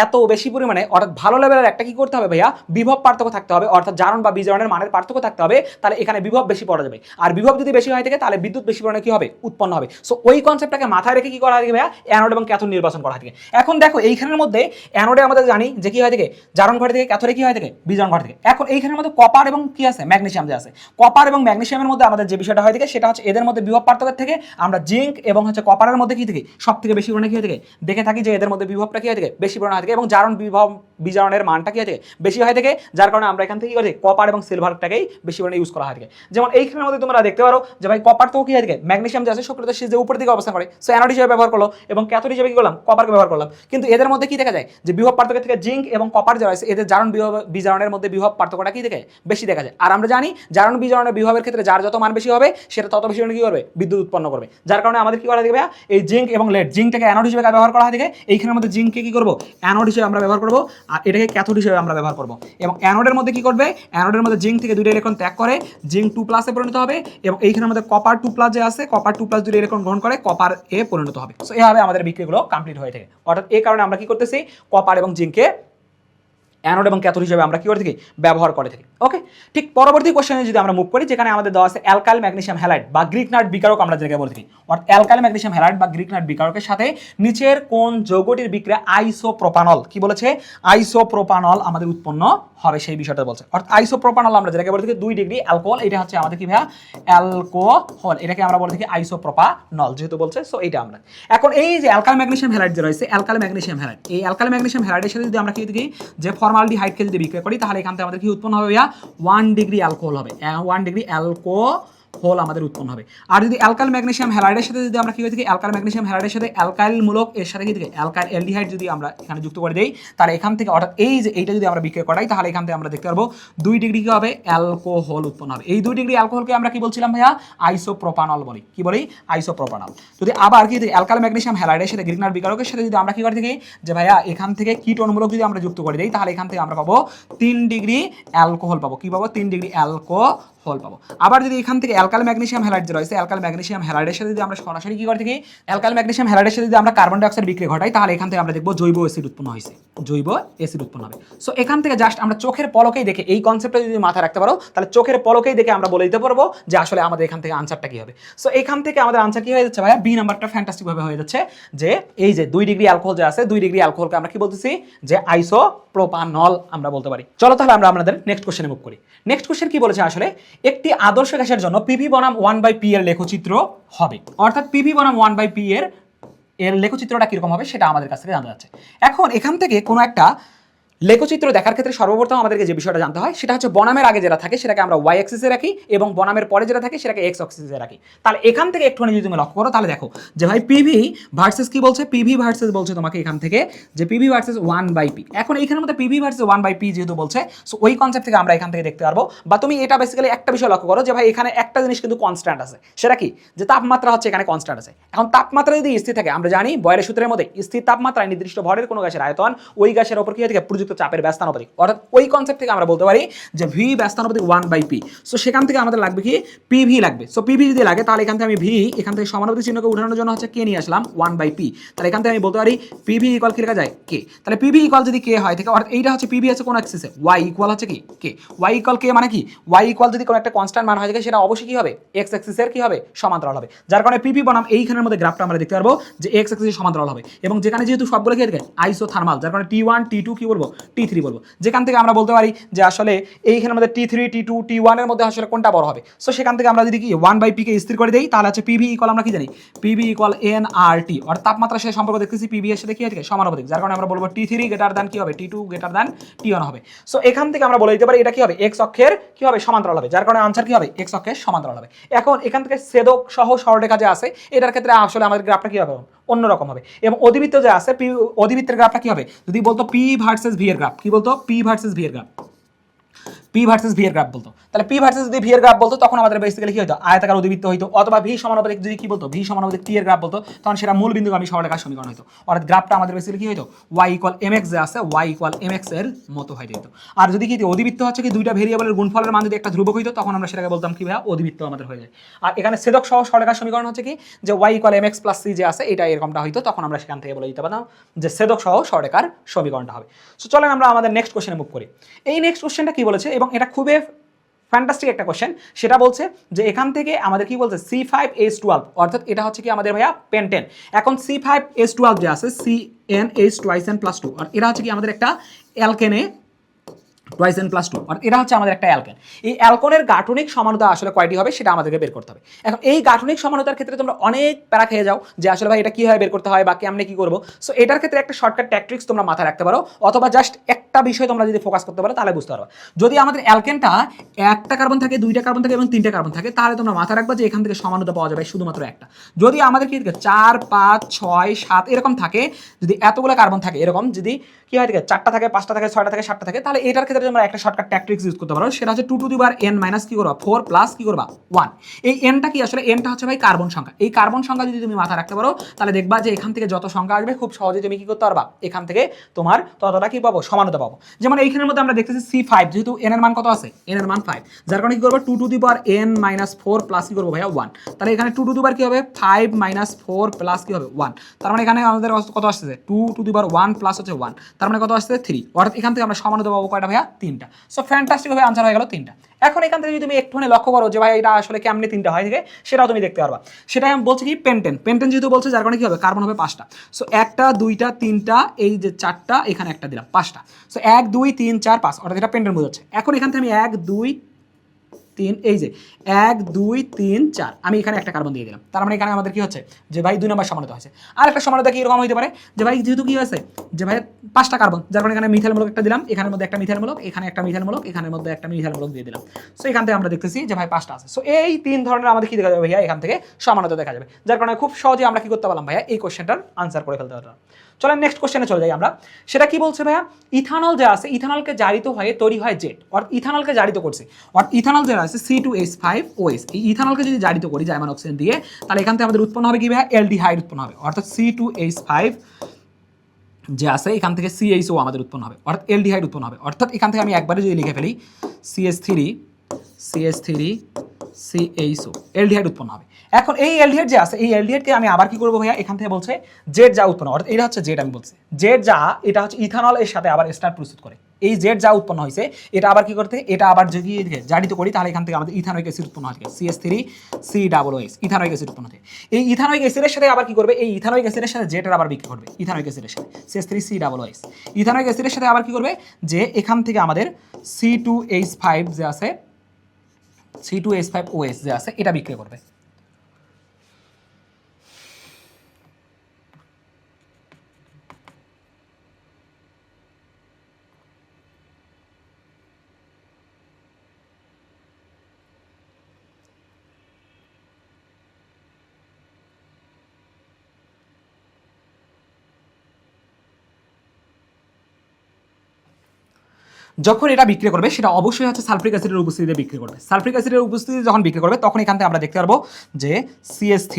এত বেশি পরিমাণে অর্থাৎ ভালো লেভেলের একটা কি করতে হবে ভাইয়া বিভব পার্থক্য থাকতে হবে, অর্থাৎ জারণ বা বিজারণের মানের পার্থক্য থাকতে হবে, তাহলে এখানে বিভব বেশি পড়া যাবে। আর বিভব যদি বেশি হয় থাকে তাহলে বিদ্যুৎ বেশি পরিমাণে কি হবে উৎপন্ন হবে। সো ওই কনসেপ্টটাকে মাথায় রেখে কি করা হয় ভাইয়া অ্যানোড এবং ক্যাথোড নির্বাচন করা হয়। এখন দেখো এইখানের মধ্যে অ্যানোডে আমাদের জানি যে কি হয় থাকে জারণ ঘটে থাকে, ক্যাথোডে কি হয় থাকে বিজারণ ঘটে থাকে। এখন এইখানের মধ্যে কপার এবং কি আছে ম্যাগনেসিয়াম যে আছে, কপার এবং ম্যাগনেসিয়ামের মধ্যে আমাদের যে বিষয়টা হয় থাকে সেটা হচ্ছে এদের মধ্যে বিভব পার্থক্য থেকে আমরা জিঙ্ক এবং হচ্ছে কপারের মধ্যে কি থেকে সব থেকে বেশি পরিমাণে কি হয় থাকে দেখে থাকি যে এদের মধ্যে বিভবটা কি হয় থাকে বেশি পরিমাণে হয় থাকে এবং জারণ বিভব বিজারণের মানটা কি হয় থাকে বেশি হয় থাকে, যার কারণে আমরা এখান থেকে কি করি কপার এবং সিলভারটাকেই বেশি পরিমাণে ইউজ করা হয় থাকে। যেমন এইখানের মধ্যে তোমরা দেখতে পারো যে ভাই কপার তো কি হয় থাকে ম্যাগনেসিয়াম যে আছে সক্রিয়তার সিরিজে উপরের দিকে অবস্থান করে, সো অ্যানোড হিসেবে ব্যবহার করলো এবং ক্যাথোড হিসেবে কি করলাম কপারকে ব্যবহার করলাম। কিন্তু এদের মধ্যে কি দেখা যায় যে বিভব পার্থক্য থেকে জিঙ্ক এবং কপার যে রয়েছে এদের জারণ বিজারণের মধ্যে বিভব পার্থক্যটা কি দেখে বেশি দেখা যায়। আর আমরা জানি জারণ বিজারণের বিভবের ক্ষেত্রে যার যত মান বেশি হবে সেটা তত বেশি কি করবে বিদ্যুৎ উৎপন্ন করবে। যার কারণে আমাদের কি করা থাকে ভাইয়া এই জিঙ্ক এবং লেড, জিঙ্কটাকে অ্যানোড হিসেবে ব্যবহার করা হয় থাকে, এইখানের মধ্যে জিঙ্ককে কি করবো অ্যানোড হিসেবে আমরা ব্যবহার করবো আর এটাকে ক্যাথোড হিসেবে আমরা ব্যবহার করবো। এবং অ্যানোডের মধ্যে কি করবে অ্যানোডের মধ্যে জিঙ্ক থেকে 2টা ইলেকট্রন ত্যাগ করে জিঙ্ক 2+ পরিণত হবে এবং এইখানের মধ্যে কপার 2+ যে আছে কপার 2+ 2টা ইলেকট্রন গ্রহণ করে কপার এ পরিণত হবে। সো এইভাবে আমাদের বিক্রিয়াগুলো কমপ্লিট হয়ে থাকে। অর্থাৎ এই কারণে আমরা কি করতেছি কপার এবং জিঙ্ককে অ্যানোড এবং ক্যাথোড হিসেবে আমরা কি করে থাকি ব্যবহার করে থাকি। ওকে, ঠিক পরবর্তী কোশ্চেনে যদি আমরা মুভ করি যেখানে আমাদের দেওয়া আছে অ্যালকাইল ম্যাগনেসিয়াম হ্যালাইড বা গ্রিক নাট বিকারক আমরা যেটাকে বলে থাকি, অর্থাৎ অ্যালকাইল ম্যাগনেসিয়াম হ্যালাইড বা গ্রিক নাট বিকারকের সাথে নিচের কোন যৌগটির বিক্রিয়া আইসোপ্রোপানল, কি বলেছে আইসোপ্রোপানল আমাদের উৎপন্ন হবে সেই বিষয়টা বলছে। অর্থাৎ আইসোপ্রোপানল আমরা যেটাকে বলে থাকি 2 ডিগ্রি অ্যালকোহল, এটা হচ্ছে আমাদের কি ভাইয়া অ্যালকোহল, এটাকে আমরা বলে থাকি আইসোপ্রোপানল যেহেতু বলছে, সো এইটা আমরা এখন এই যে অ্যালকাইল ম্যাগনেসিয়াম হ্যালাইড যে রয়েছে অ্যালকাইল ম্যাগনেসিয়াম হ্যালাইড, এই অ্যালকাইল ম্যাগনেসিয়াম হ্যালাইডের সাথে যদি আমরা কি দেখি যে ফর্মালডিহাইডকে যদি বিক্রিয়া করি তাহলে এখান থেকে আমাদের কি উৎপন্ন হবে ভাইয়া 1 ডিগ্রি অ্যালকোহল হবে, 1 ডিগ্রি অ্যালকোহল আমাদের উৎপন্ন হবে। আর যদি অ্যালকাইল ম্যাগনেসিয়াম হ্যালাইডের সাথে যদি আমরা কি হয়ে থাকি অ্যালকাইল ম্যাগনেসিয়াম হ্যালাইডের সাথে অ্যালকাইল মূলক এর সাথে কি থাকে অ্যালকাইল অ্যালডিহাইড যদি আমরা এখানে যুক্ত করে দেই তাহলে এখান থেকে অর্থাৎ এই যে এইটা যদি আমরা বিক্রিয়া করাই তাহলে এখান থেকে আমরা দেখতে পারবো 2 ডিগ্রি কি হবে অ্যালকোহল উৎপন্ন হবে। এই 2 ডিগ্রি অ্যালকোহলকে আমরা কি বলছিলাম ভাইয়া আইসোপ্রোপানল বলি, কি বলি আইসোপ্রোপানল। যদি আবার কি অ্যালকাইল ম্যাগনেসিয়াম হ্যালাইডের সাথে গ্রিক নাট বিকারকের সাথে যদি আমরা কি করে থাকি যে ভাইয়া এখান থেকে কিটোনমূলক যদি আমরা যুক্ত করে দেই তাহলে এখান থেকে আমরা পাবো 3 ডিগ্রি অ্যালকোহল পাবো, কি পাবো 3 ডিগ্রি অ্যালকোহল পাবো। আবার যদি এখান থেকে অ্যালকাইল ম্যাগনেসিয়াম হ্যালাইড যে রয়েছে অ্যালকাইল ম্যাগনেসিয়াম হ্যালাইডের সাথে যদি আমরা সরাসরি কি করে থাকি অ্যালকাইল ম্যাগনেসিয়াম হ্যালাইডের সাথে যদি আমরা কার্বন ডাই অক্সাইড বিক্রিয়া ঘটাই তাহলে এখান থেকে আমরা দেখবো জৈব অ্যাসিড উৎপন্ন হয়েছে, জৈব অ্যাসিড উৎপন্ন হবে। সো এখান থেকে জাস্ট আমরা চোখের পলকেই দেখে এই কনসেপ্টটা যদি মাথায় রাখতে পারো তাহলে চোখের পলকেই দেখে আমরা বলে দিতে পারবো যে আসলে আমাদের এখান থেকে আনসারটা কি হবে। সো এখান থেকে আমাদের আনসার কি হয়ে যাচ্ছে ভাইয়া বি নাম্বারটা ফ্যান্টাস্টিক ভাবে হয়ে যাচ্ছে যে এই যে 2 ডিগ্রি অ্যালকোহল যে আছে 2 ডিগ্রি অ্যালকোহলকে আমরা কি বলতেছি যে আইসোপ্রোপানল আমরা বলতে পারি। চলো তাহলে আমরা আমাদের নেক্সট কোশ্চেনে মুভ করি। নেক্সট কোশ্চেন কি বলেছে আসলে একটি আদর্শ গ্যাসের জন্য পিভি বনাম 1/p এর লেখচিত্র হবে, অর্থাৎ পিভি বনাম 1/p এর লেখচিত্রটা কিরকম হবে সেটা আমাদের কাছ থেকে জানা যাচ্ছে। এখন এখান থেকে কোনো একটা লেখচিত্র দেখার ক্ষেত্রে সর্বপ্রথম আমাদেরকে যে বিষয়টা জানতে হয় সেটা হচ্ছে বনামের আগে যেটা থাকে সেটাকে আমরা ওয়াই অ্যাক্সিসে রাখি এবং বনামের পরে যেটা থাকে সেটাকে এক্স অ্যাক্সিসে রাখি। তাহলে এখান থেকে একটুখানি যদি তুমি লক্ষ্য করো তাহলে দেখো যে ভাই পিভি ভার্সেস কি বলছে, পিভি ভার্সেস বলছে তোমাকে এখান থেকে যে পিভি ভার্সেস 1/p। এখন এইখানের মধ্যে পিভি ভার্সেস 1/p যেহেতু বলছে, সো ওই কনসেপ্ট থেকে আমরা এখান থেকে দেখতে পারবো। বা তুমি এটা বেসিক্যালি একটা বিষয় লক্ষ্য করো যে ভাই এখানে একটা জিনিস কিন্তু কনস্ট্যান্ট আছে, সেটা কি, যে তাপমাত্রা হচ্ছে এখানে কনস্ট্যান্ট আছে। এখন তাপমাত্রা যদি স্থির থাকে, আমরা জানি বয়েলের সূত্রের মধ্যে স্থির তাপমাত্রায় নির্দিষ্ট ভরের কোনো গ্যাসের আয়তন ওই গ্যাসের উপর কি হয়ে থাকে, প্রযুক্ত চাপের ব্যস্তানুপাতিক। অর্থাৎ ওই কনসেপ্ট থেকে আমরা বলতে পারি যে ভি ব্যস্তানুপাতিক 1/p। সো সেখান থেকে আমাদের লাগবে কি, পিভি লাগবে। সো পিভি যদি লাগে তাহলে এখান থেকে আমি ভি এখান থেকে সমানুপাতিক চিহ্নকে উঠানোর জন্য হচ্ছে কে নিয়ে আসলাম 1/p। তাহলে এখান থেকে আমি বলতে পারি পিভি ইকুয়াল কি লেখা যায়, কে। তাহলে পিভি ইকুয়াল যদি কে হয় থাকে, অর্থাৎ এইটা হচ্ছে পিভি আছে কোন অ্যাক্সিসে, ওয়াই ইকুয়াল হচ্ছে কি কে। ওয়াই ইকুয়াল কে মানে কি, ওয়াই ইকুয়াল যদি কোনো একটা কনস্ট্যান্ট মান হয় থাকে সেটা অবশ্যই কি হবে, এক্স অ্যাক্সিসের কি হবে, সমান্তরাল হবে। যার কারণে পিভি বনাম এইখানের মধ্যে গ্রাফটা আমরা দেখতে পারবো যে এক্স অ্যাক্সিসের সমান্তরাল হবে। এবং যেখানে যেহেতু সবগুলো কি থাকে আইসোথার্মাল, যার কারণে T1 T2 কি বলবো, T3 বলবো। যেখান থেকে আমরা বলতে পারি যে আসলে এইখানের মধ্যে T3 T2 T1 এর মধ্যে আসলে কোনটা বড় হবে। সো সেখান থেকে আমরা যদি কি 1/p কে স্থির করে দেই তাহলে হচ্ছে পিভি ইকুয়াল আমরা কি জানি, পিভি ইকুয়াল nRT। অর্থাৎ তাপমাত্রার সাথে সম্পর্ক দেখতেছি পিভি এর সাথে কি আছে, সমানুপাতিক। যার কারণে আমরা বলবো T3 গ্রেটার দ্যান কি হবে, T2 গ্রেটার দ্যান T1 হবে। সো এখান থেকে আমরা বলে দিতে পারি এটা কি হবে, এক্স অক্ষের কি হবে, সমান্তরাল হবে। যার কারণে আনসার কি হবে, এক্স অক্ষের সমান্তরাল হবে। এখন এখান থেকে ছেদক সহ সরলরেখা যে আছে এটার ক্ষেত্রে আসলে আমাদের গ্রাফটা কি হবে, অন্যরকম হবে। এবং অধিবৃত্ত যে আছে অধিবৃত্তের গ্রাফটা কি হবে, যদি বলতো পি ভার্সেস ভি এর গ্রাফ, কি বলতো, পি ভার্সেস ভি এর গ্রাফ, পি ভার্সেস ভি এর গ্রাফ বলতো। তাহলে পি ভার্সেস যদি ভি এর গ্রাফ বলতো তখন আমাদের বেসিক্যালি কি হতো, আয়তাকার অধিবৃত্ত হইতো। অথবা ভি সমানুপাতিক যদি কি বলতো, ভি সমানুপাতিক টি এর গ্রাফ বলতো, তখন সেটা মূল বিন্দুগামী সরলরেখার সমীকরণ হইতো। অর্থাৎ গ্রাফটা আমাদের বেসিক্যালি কি হইতো, ওয়াই ইকুয়াল এম এক্স যে আছে, ওয়াই ইকুয়াল এম এক্স এর মতো হয়ে যেত। আর যদি কি অধিবৃত্ত হচ্ছে কি দুইটা ভেরিয়েবলের গুণফলের মান যদি একটা ধ্রুবক হইতো তখন আমরা সেটাকে বলতাম কি ভাইয়া, অধিবৃত্ত আমাদের হয়ে যায়। আর এখানে ছেদক সহ সরলরেখার সমীকরণ হচ্ছে কি, যে y equal m x plus c যে আছে এটা এরকমটা হইতো, তখন আমরা সেখান থেকে বলে দিতে পারতাম যে ছেদক সহ সরলরেখার সমীকরণটা হবে। সো চলেন আমরা আমাদের নেক্সট কোশ্চেনে মুভ করি। এই নেক্সট কোশ্চেনটা কি বলেছে, এবং এটা খুবই ফ্যান্টাস্টিক একটা কোশ্চেন। সেটা বলছে যে এখান থেকে আমাদের কি বলছে, C5H12, অর্থাৎ এটা হচ্ছে কি আমাদের ভাইয়া পেন্টেন। এখন C5H12 যে আছে, CnH2n+2, আর এটা হচ্ছে কি আমাদের একটা অ্যালকেনে টুয়াইস এন প্লাস 2, আর এটা হচ্ছে আমাদের একটা অ্যালকেন। এই অ্যালকনের গাঠনিক সমানতা আসলে কয়টি হবে সেটা আমাদেরকে বের করতে হবে। এখন এই গাঠনিক সমানতার ক্ষেত্রে তোমরা অনেক প্যারা খেয়ে যাও যে আসলে ভাই এটা কীভাবে বের করতে হয় বা কেমনে কী করবো। সো এটার ক্ষেত্রে একটা শর্টকাট ট্যাকট্রিক্স তোমরা মাথায় রাখতে পারো, অথবা জাস্ট একটা বিষয় তোমরা যদি ফোকাস করতে পারো তাহলে বুঝতে পারো। যদি আমাদের অ্যালকেনটা একটা কার্বন থাকে, দুইটা কার্বন থাকে এবং তিনটা কার্বন থাকে, তাহলে তোমরা মাথায় রাখবা যে এখান থেকে সমানতা পাওয়া যাবে শুধুমাত্র একটা। যদি আমাদের কি 4, 5, 6, 7 এরকম থাকে, যদি এতগুলো কার্বন থাকে এরকম, যদি কি হয়, 4টা থাকে, 5টা থাকে, 6টা থাকে, 7টা থাকে, তাহলে এটার ক্ষেত্রে তোমরা একটা শর্টকাট ট্যাকট্রিক্স ইউজ করতে পারো। সেটা হচ্ছে 2 to the power n minus কি করবা 4 প্লাস কি করবা 1। এই nটা কি আসলে, nটা হচ্ছে ভাই কার্বন সংখ্যা। এই কার্বন সংখ্যা যদি তুমি মাথায় রাখতে পারো তাহলে দেখবা যে এখান থেকে যত সংখ্যা আসবে খুব সহজে তুমি কি করতে পারবা, এখান থেকে তোমার ততটা কি পাবো, সমানতা পাবো। যেমন এইখানের মধ্যে আমরা দেখতেছি C5, যেহেতু n এর মান কত আছে, n এর মান 5, যার কারণে কি করবো 2 to the power n minus 4 plus কি করবো ভাইয়া 1। তাহলে এখানে 2 টু দি পাওয়ার কি হবে 5 মাইনাস 4 প্লাস কি হবে 1। তার মানে এখানে আমাদের কত আসছে 2 টু দি পাওয়ার 1 প্লাস হচ্ছে 1, তার মানে কত আসছে 3। অর্থাৎ এখান থেকে আমরা সমানতা পাবো কয়টা ভাইয়া, 3টা। সো ফ্যান্টাস্টিক ভাবে আনসার হয়ে গেল 3টা। এখন এখান থেকে যদি তুমি একটুখানি লক্ষ্য করো যে ভাই এটা আসলে কেমনে 3টা হয় থেকে, সেটাও তুমি দেখতে পারবা। সেটাই আমি বলছি কি পেন্টেন, পেন্টেন যেহেতু বলছে যার কারণে কি হবে, কার্বন হবে 5টা। সো 1টা 2টা 3টা, এই যে 4টা, এখানে একটা দিলাম 5টা। সো 1 2 3 4 5, অর্থাৎ এটা পেন্টেন বোঝাচ্ছে। এখন এখান থেকে আমি 1 2 3, এই যে 1 2 3 4, আমি এখানে একটা কার্বন দিয়ে দিলাম। তার মানে এখানে আমাদের কি হচ্ছে যে ভাই 2 নম্বর সমানতা হয়েছে। আর একটা সমানতা কি এরকম হতে পারে যে ভাই যেহেতু কি হয়েছে যে ভাই 5টা কার্বন, যার কারণে এখানে মিথাইলমূলক একটা দিলাম, এখানের মধ্যে একটা মিথাইলমূলক, এখানে একটা মিথাইলমূলক, এখানের মধ্যে একটা মিথাইলমূলক দিয়ে দিলাম। সো এখান থেকে আমরা দেখতেছি যে ভাই 5টা আছে। সো এই 3 ধরনের আমাদের কি দেখা যাবে ভাইয়া, এখান থেকে সমানতা দেখা যাবে। যার কারণে খুব সহজে আমরা কি করতে পারলাম ভাইয়া, এই কোশ্চেনটার আনসার করে ফেলতে পারলাম। চলেন নেক্সট কোশ্চেনে চলে যাই আমরা। সেটা কি বলছে ভাইয়া, ইথানল যে আছে, ইথানলকে জারিত হয়ে তৈরি হয় জেট, অর্থাৎ ইথানলকে জারিত করছে, অর্থাৎ ইথানল যে আছে C2H5OH, এই ইথানলকে যদি জারিত করি জার্মান অক্সিজেন দিয়ে, তাহলে এখান থেকে আমাদের উৎপন্ন হবে কি ভাইয়া, অ্যালডিহাইড উৎপন্ন হবে। অর্থাৎ C2H5 যে আছে এখান থেকে CHO আমাদের উৎপন্ন হবে, অর্থাৎ অ্যালডিহাইড উৎপন্ন হবে। অর্থাৎ এখান থেকে আমি একবারে যদি লিখে ফেলি CH3CHO, অ্যালডিহাইড উৎপন্ন হবে। এখন এই অ্যালডিহাইড যে আছে, এই অ্যালডিহাইডকে আমি আবার কি করবো ভাইয়া, এখান থেকে বলছে জেড যা উৎপন্ন, অর্থাৎ এটা হচ্ছে জেড, আমি বলছি জেড যা, এটা হচ্ছে ইথানল এর সাথে আবার স্টার প্রস্তুত করে। এই জেড যা উৎপন্ন হয়েছে এটা আবার কি করতে, এটা আবার যদি জারিত করি তাহলে এখান থেকে আমাদের ইথানোইক অ্যাসিড উৎপন্ন হয়, CH3COOH, ইথানোইক অ্যাসিড উৎপন্ন হয়। এই ইথানোইক অ্যাসিডের সাথে আবার কি করবে, এই ইথানোইক অ্যাসিডের সাথে জেটের আবার বিক্রিয়া করবে ইথানোইক অ্যাসিডের সাথে, CH3COOH। ইথানোইক অ্যাসিডের সাথে আবার কি করবে, যে এখান থেকে আমাদের C2H5 যে আছে, C2H5OH যে আছে এটা বিক্রিয়া করবে। যখন এটা বিক্রি করবে সেটা অবশ্যই হচ্ছে সালফ্রিক অ্যাসিডের উপস্থিতিতে বিক্রি করবে। সালফ্রিক অ্যাসিডের উপস্থিতিতে যখন বিক্রি করবে তখন এখান থেকে আমরা দেখতে পারবো যে CH3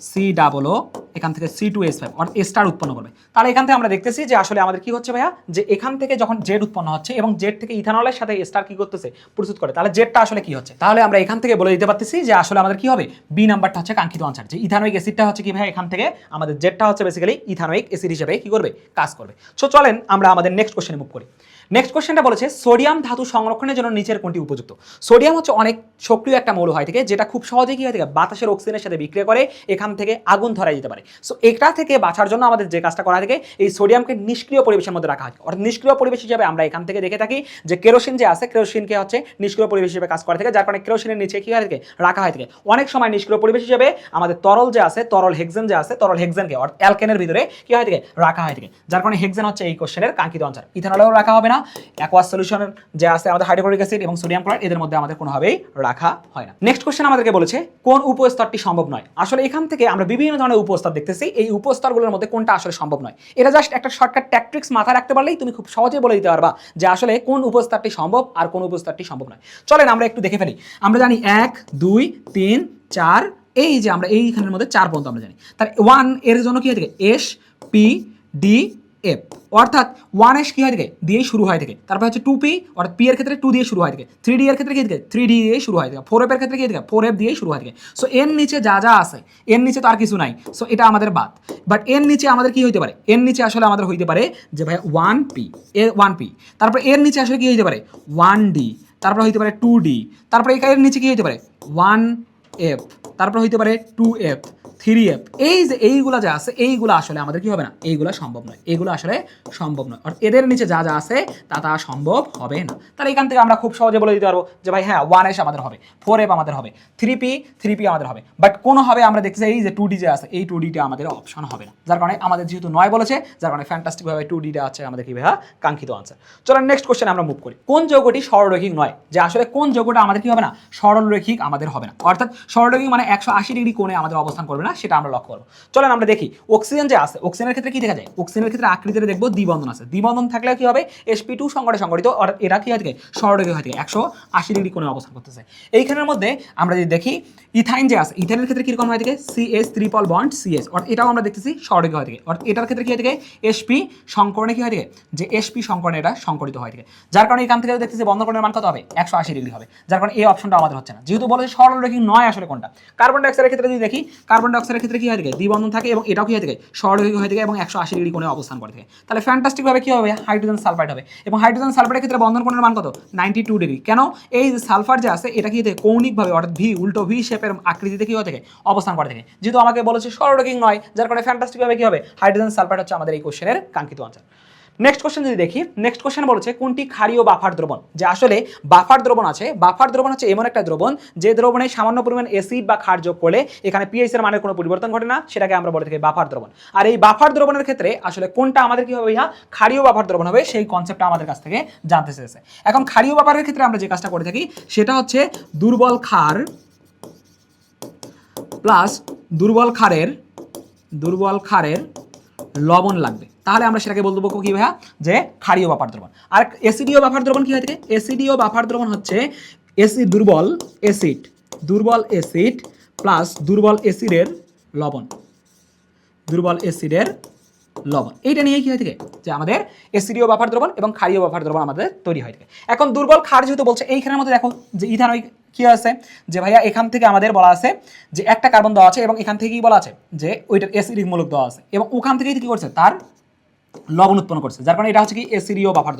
C+O এখান থেকে C2H5 অর্থাৎ স্টার উৎপন্ন করবে। তাহলে এখান থেকে আমরা দেখতেছি যে আসলে আমাদের কি হচ্ছে ভাইয়া, যে এখান থেকে যখন জেড উৎপন্ন হচ্ছে এবং জেড থেকে ইথানলের সাথে স্টার কি করতেছে, প্রস্তুত করে, তাহলে জেডটা আসলে কি হচ্ছে, তাহলে আমরা এখান থেকে বলে দিতে পারতেছি যে আসলে আমাদের কি হবে, বি নাম্বারটা হচ্ছে কাঙ্ক্ষিত আনসার, যে ইথানোয়িক অ্যাসিডটা হচ্ছে কি ভাইয়া, এখান থেকে আমাদের জেডটা হচ্ছে বেসিক্যালি ইথানোয়িক অ্যাসিড হিসেবে কি করবে, কাজ করবে। সো চলেন আমরা আমাদের নেক্সট কোশ্চেনে মুভ করি। নেক্সট কোশ্চেনটা বলেছে সোডিয়াম ধাতু সংরক্ষণের জন্য নিচের কোনটি উপযুক্ত। সোডিয়াম হচ্ছে অনেক সক্রিয় একটা মৌল হয় থেকে, যেটা খুব সহজে কি হয় থেকে বাতাসের অক্সিজেনের সাথে বিক্রিয়া করে এখান থেকে আগুন ধরাই দিতে পারে। সো এটা থেকে বাঁচার জন্য আমাদের যে কাজটা করা থাকে, এই সোডিয়ামকে নিষ্ক্রিয় পরিবেশের মধ্যে রাখা হয়। অর্থাৎ নিষ্ক্রিয় পরিবেশ হিসেবে আমরা এখান থেকে দেখে থাকি যে কেরোসিন যে আছে, কেরোসিনকে হচ্ছে নিষ্ক্রিয় পরিবেশ হিসেবে কাজ করে থাকে, যার কারণে কেরোসিনের নিচে কি হয় থেকে রাখা হয় থেকে। অনেক সময় নিষ্ক্রিয় পরিবেশ হিসেবে আমাদের তরল যে আছে, তরল হেক্সেন যে আছে, তরল হেক্সেনকে অর্থাৎ অ্যালকেনের ভিতরে কি হয় থেকে রাখা হয় থেকে, যার কারণে হেক্সেন হচ্ছে এই কোশ্চেনের কাঙ্ক্ষিত আনসার। ইথানলেও রাখা হবে না, অ্যাকোয়াস সলিউশনের যে আছে আমাদের হাইড্রোক্লোরিক অ্যাসিড এবং সোডিয়াম ক্লোরাইড, এদের মধ্যে আমাদের কোনোভাবেই রাখা হয় না। নেক্সট কোশ্চেন আমাদেরকে বলেছে কোন উপস্তরটি সম্ভব নয়। আসলে এখান থেকে আমরা বিভিন্ন ধরনের উপস্তর দেখতেছি, এই উপস্তরগুলোর মধ্যে কোনটা আসলে সম্ভব নয়। এটা জাস্ট একটা শর্টকাট ট্যাকট্রিক্স মাথায় রাখতে পারলেই তুমি খুব সহজে বলে দিতে পারবা যে আসলে কোন উপস্তরটি সম্ভব আর কোন উপস্তরটি সম্ভব নয়। চলেন আমরা একটু দেখে ফেলি। আমরা জানি 1 2 3 4, এই যে আমরা এইখানের মধ্যে 4 পর্যন্ত আমরা জানি। তার 1 এর জন্য কি হয় থেকে SP D F, অর্থাৎ 1S কি হয় থেকে দিয়েই শুরু হয় থেকে, তারপর হচ্ছে 2P অর্থাৎ P এর ক্ষেত্রে 2 দিয়ে শুরু হয় থেকে, 3D এর ক্ষেত্রে কি থেকে 3D দিয়ে শুরু হয় থেকে, 4F এর ক্ষেত্রে কি থেকে 4F দিয়ে শুরু হয় থেকে। সো এর নিচে যা যা আছে, এর নিচে তো আর কিছু নাই, সো এটা আমাদের বাদ। বাট এর নিচে আমাদের কি হইতে পারে, এর নিচে আসলে আমাদের হইতে পারে যে ভাই 1P, এর 1P, তারপর এর নিচে আসলে কি হইতে পারে 1D, তারপর হইতে পারে 2D, তারপর এর নিচে কি হইতে পারে 1F, তারপর হইতে পারে 2F 3F। এই যে এইগুলা যা আছে, এইগুলো আসলে আমাদের কি হবে না, এইগুলো সম্ভব নয়, এইগুলো আসলে সম্ভব নয়, অর্থাৎ এদের নিচে যা যা আছে তা সম্ভব হবে না। তাহলে এখান থেকে আমরা খুব সহজে বলে দিতে পারবো যে ভাই হ্যাঁ 1S আমাদের হবে, 4F আমাদের হবে, 3P আমাদের হবে, বাট কোনো হবে আমরা দেখতে চাই এই যে 2D যে আছে, এই 2Dটা আমাদের অপশন হবে না, যার কারণে আমাদের যেহেতু 9 বলেছে, যার কারণে ফ্যান্টাস্টিকভাবে 2Dটা আছে আমাদের কি ভাইয়া কাঙ্ক্ষিত আনসার। চলেন নেক্সট কোশ্চেন আমরা মুভ করি। কোন যৌগটি সরলরৈখিক নয়, যে আসলে কোন যৌগটা আমাদের কি হবে না, সরলরৈখিক আমাদের হবে না, অর্থাৎ সরলরৈখিক মানে 180 ডিগ্রি কোণে আমাদের অবস্থান করবে না, সেটা আমরা লক্ষ্য করবো। চলেন আমরা দেখি অক্সিজেন যে আছে, অক্সিজেনের ক্ষেত্রে কি দেখা যায়, অক্সিজেনের ক্ষেত্রে আকৃতিতে দেখবো দ্বিবন্ধন আছে, দ্বিবন্ধন থাকলে কি হবে sp2 সংকটে সংগঠিত, অর্থাৎ এরা কি হয় থেকে সরলরৈখিক হয় থেকে 180 ডিগ্রি কোণে অবস্থান করতেছে। এইখানের মধ্যে আমরা যদি দেখি ইথাইন যে আছে, ইথাইনের ক্ষেত্রে কিরকম হয় থেকে CH ট্রিপল বন্ড CS, অর্থাৎ এটাও আমরা দেখতেছি সরলরৈখিক হয় থেকে, অর্থাৎ এটার ক্ষেত্রে কি হয় থেকে sp সংকরণে কি হয় থেকে, যে sp সংকরণে এটা সংকরিত হয় থেকে, যার কারণে এখান থেকে দেখতেছি বন্ধন কোণের মান কত হবে 180 ডিগ্রি হবে, যার কারণে এই অপশনটা আমাদের হচ্ছে না, যেহেতু বলে সরলরৈখিক নয় আসলে কোনটা। কার্বন ডাই অক্সাইডের ক্ষেত্রে যদি দেখি, কার্বন ডাই অক্সাইডের ক্ষেত্রে কি হয় থেকে দ্বিবন্ধন থাকে এবং এটাও কি হয় থেকে সরলরৈখিক হয় থেকে এবং 180 ডিগ্রি কোণে অবস্থান করে থাকে। তাহলে ফ্যান্টাস্টিক ভাবে কি হবে হাইড্রোজেন সালফাইড হবে, এবং হাইড্রোজেন সালফাইডের ক্ষেত্রে বন্ধন কোণের মান কত 92 ডিগ্রি। কেন, এই যে সালফার যে আছে এটা কি থেকে কৌণিকভাবে অর্থাৎ ভি উল্টো ভি শেপের আকৃতিতে কি হয় থেকে অবস্থান করে থাকে, যেহেতু আমাকে বলেছে সরলরৈখিক নয়, যার কারণে ফ্যান্টাস্টিক ভাবে কি হবে হাইড্রোজেন সালফাইড হচ্ছে আমাদের এই কোশ্চেনের কাঙ্ক্ষিত আনসার। নেক্সট কোশ্চেন যদি দেখি, নেক্সট কোশ্চেন বলেছে কোনটি ক্ষারীয় বাফার দ্রবণ, যে আসলে বাফার দ্রবণ আছে, বাফার দ্রবণ হচ্ছে এমন একটা দ্রবণ যে দ্রবণে সামান্য পরিমাণ অ্যাসিড বা ক্ষার যোগ করলে এখানে পিএইচ এর মানের কোনো পরিবর্তন ঘটে না, সেটাকে আমরা বলে থাকি বাফার দ্রবণ। আর এই বাফার দ্রবণের ক্ষেত্রে আসলে কোনটা আমাদের কি হবে, ইহা ক্ষারীয় বাফার দ্রবণ হবে, সেই কনসেপ্টটা আমাদের কাছ থেকে জানতে চেয়েছে। এখন ক্ষারীয় বাফারের ক্ষেত্রে আমরা যে কাজটা করে থাকি সেটা হচ্ছে দুর্বল ক্ষার প্লাস দুর্বল খারের লবণ লাগবে, তাহলে আমরা সেটাকে বলবো কি ভাইয়া, যে ক্ষারীয় বাফার দ্রবণ। আর অ্যাসিডীয় বাফার দ্রবণ কি হয় থাকে, অ্যাসিডীয় বাফার দ্রবণ হচ্ছে দুর্বল অ্যাসিড প্লাস দুর্বল অ্যাসিডের লবণ, এইটা নিয়ে কি হয় থাকে যে আমাদের অ্যাসিডীয় বাফার দ্রবণ এবং ক্ষারীয় বাফার দ্রবণ আমাদের তৈরি হয় থাকে। এখন দুর্বল ক্ষার যেহেতু বলছে, এইখানের মধ্যে দেখো যে ইথানয়িক কি আছে, যে ভাইয়া এখান থেকে আমাদের বলা আছে যে একটা কার্বন দেওয়া আছে এবং এখান থেকেই বলা আছে যে ওইটার অ্যাসিডিক মূলক দেওয়া আছে এবং ওখান থেকেই কি করছে তার লবণ উৎপন্ন করছে, যার কারণে এটা হচ্ছে কি অ্যাসিডীয় বাফার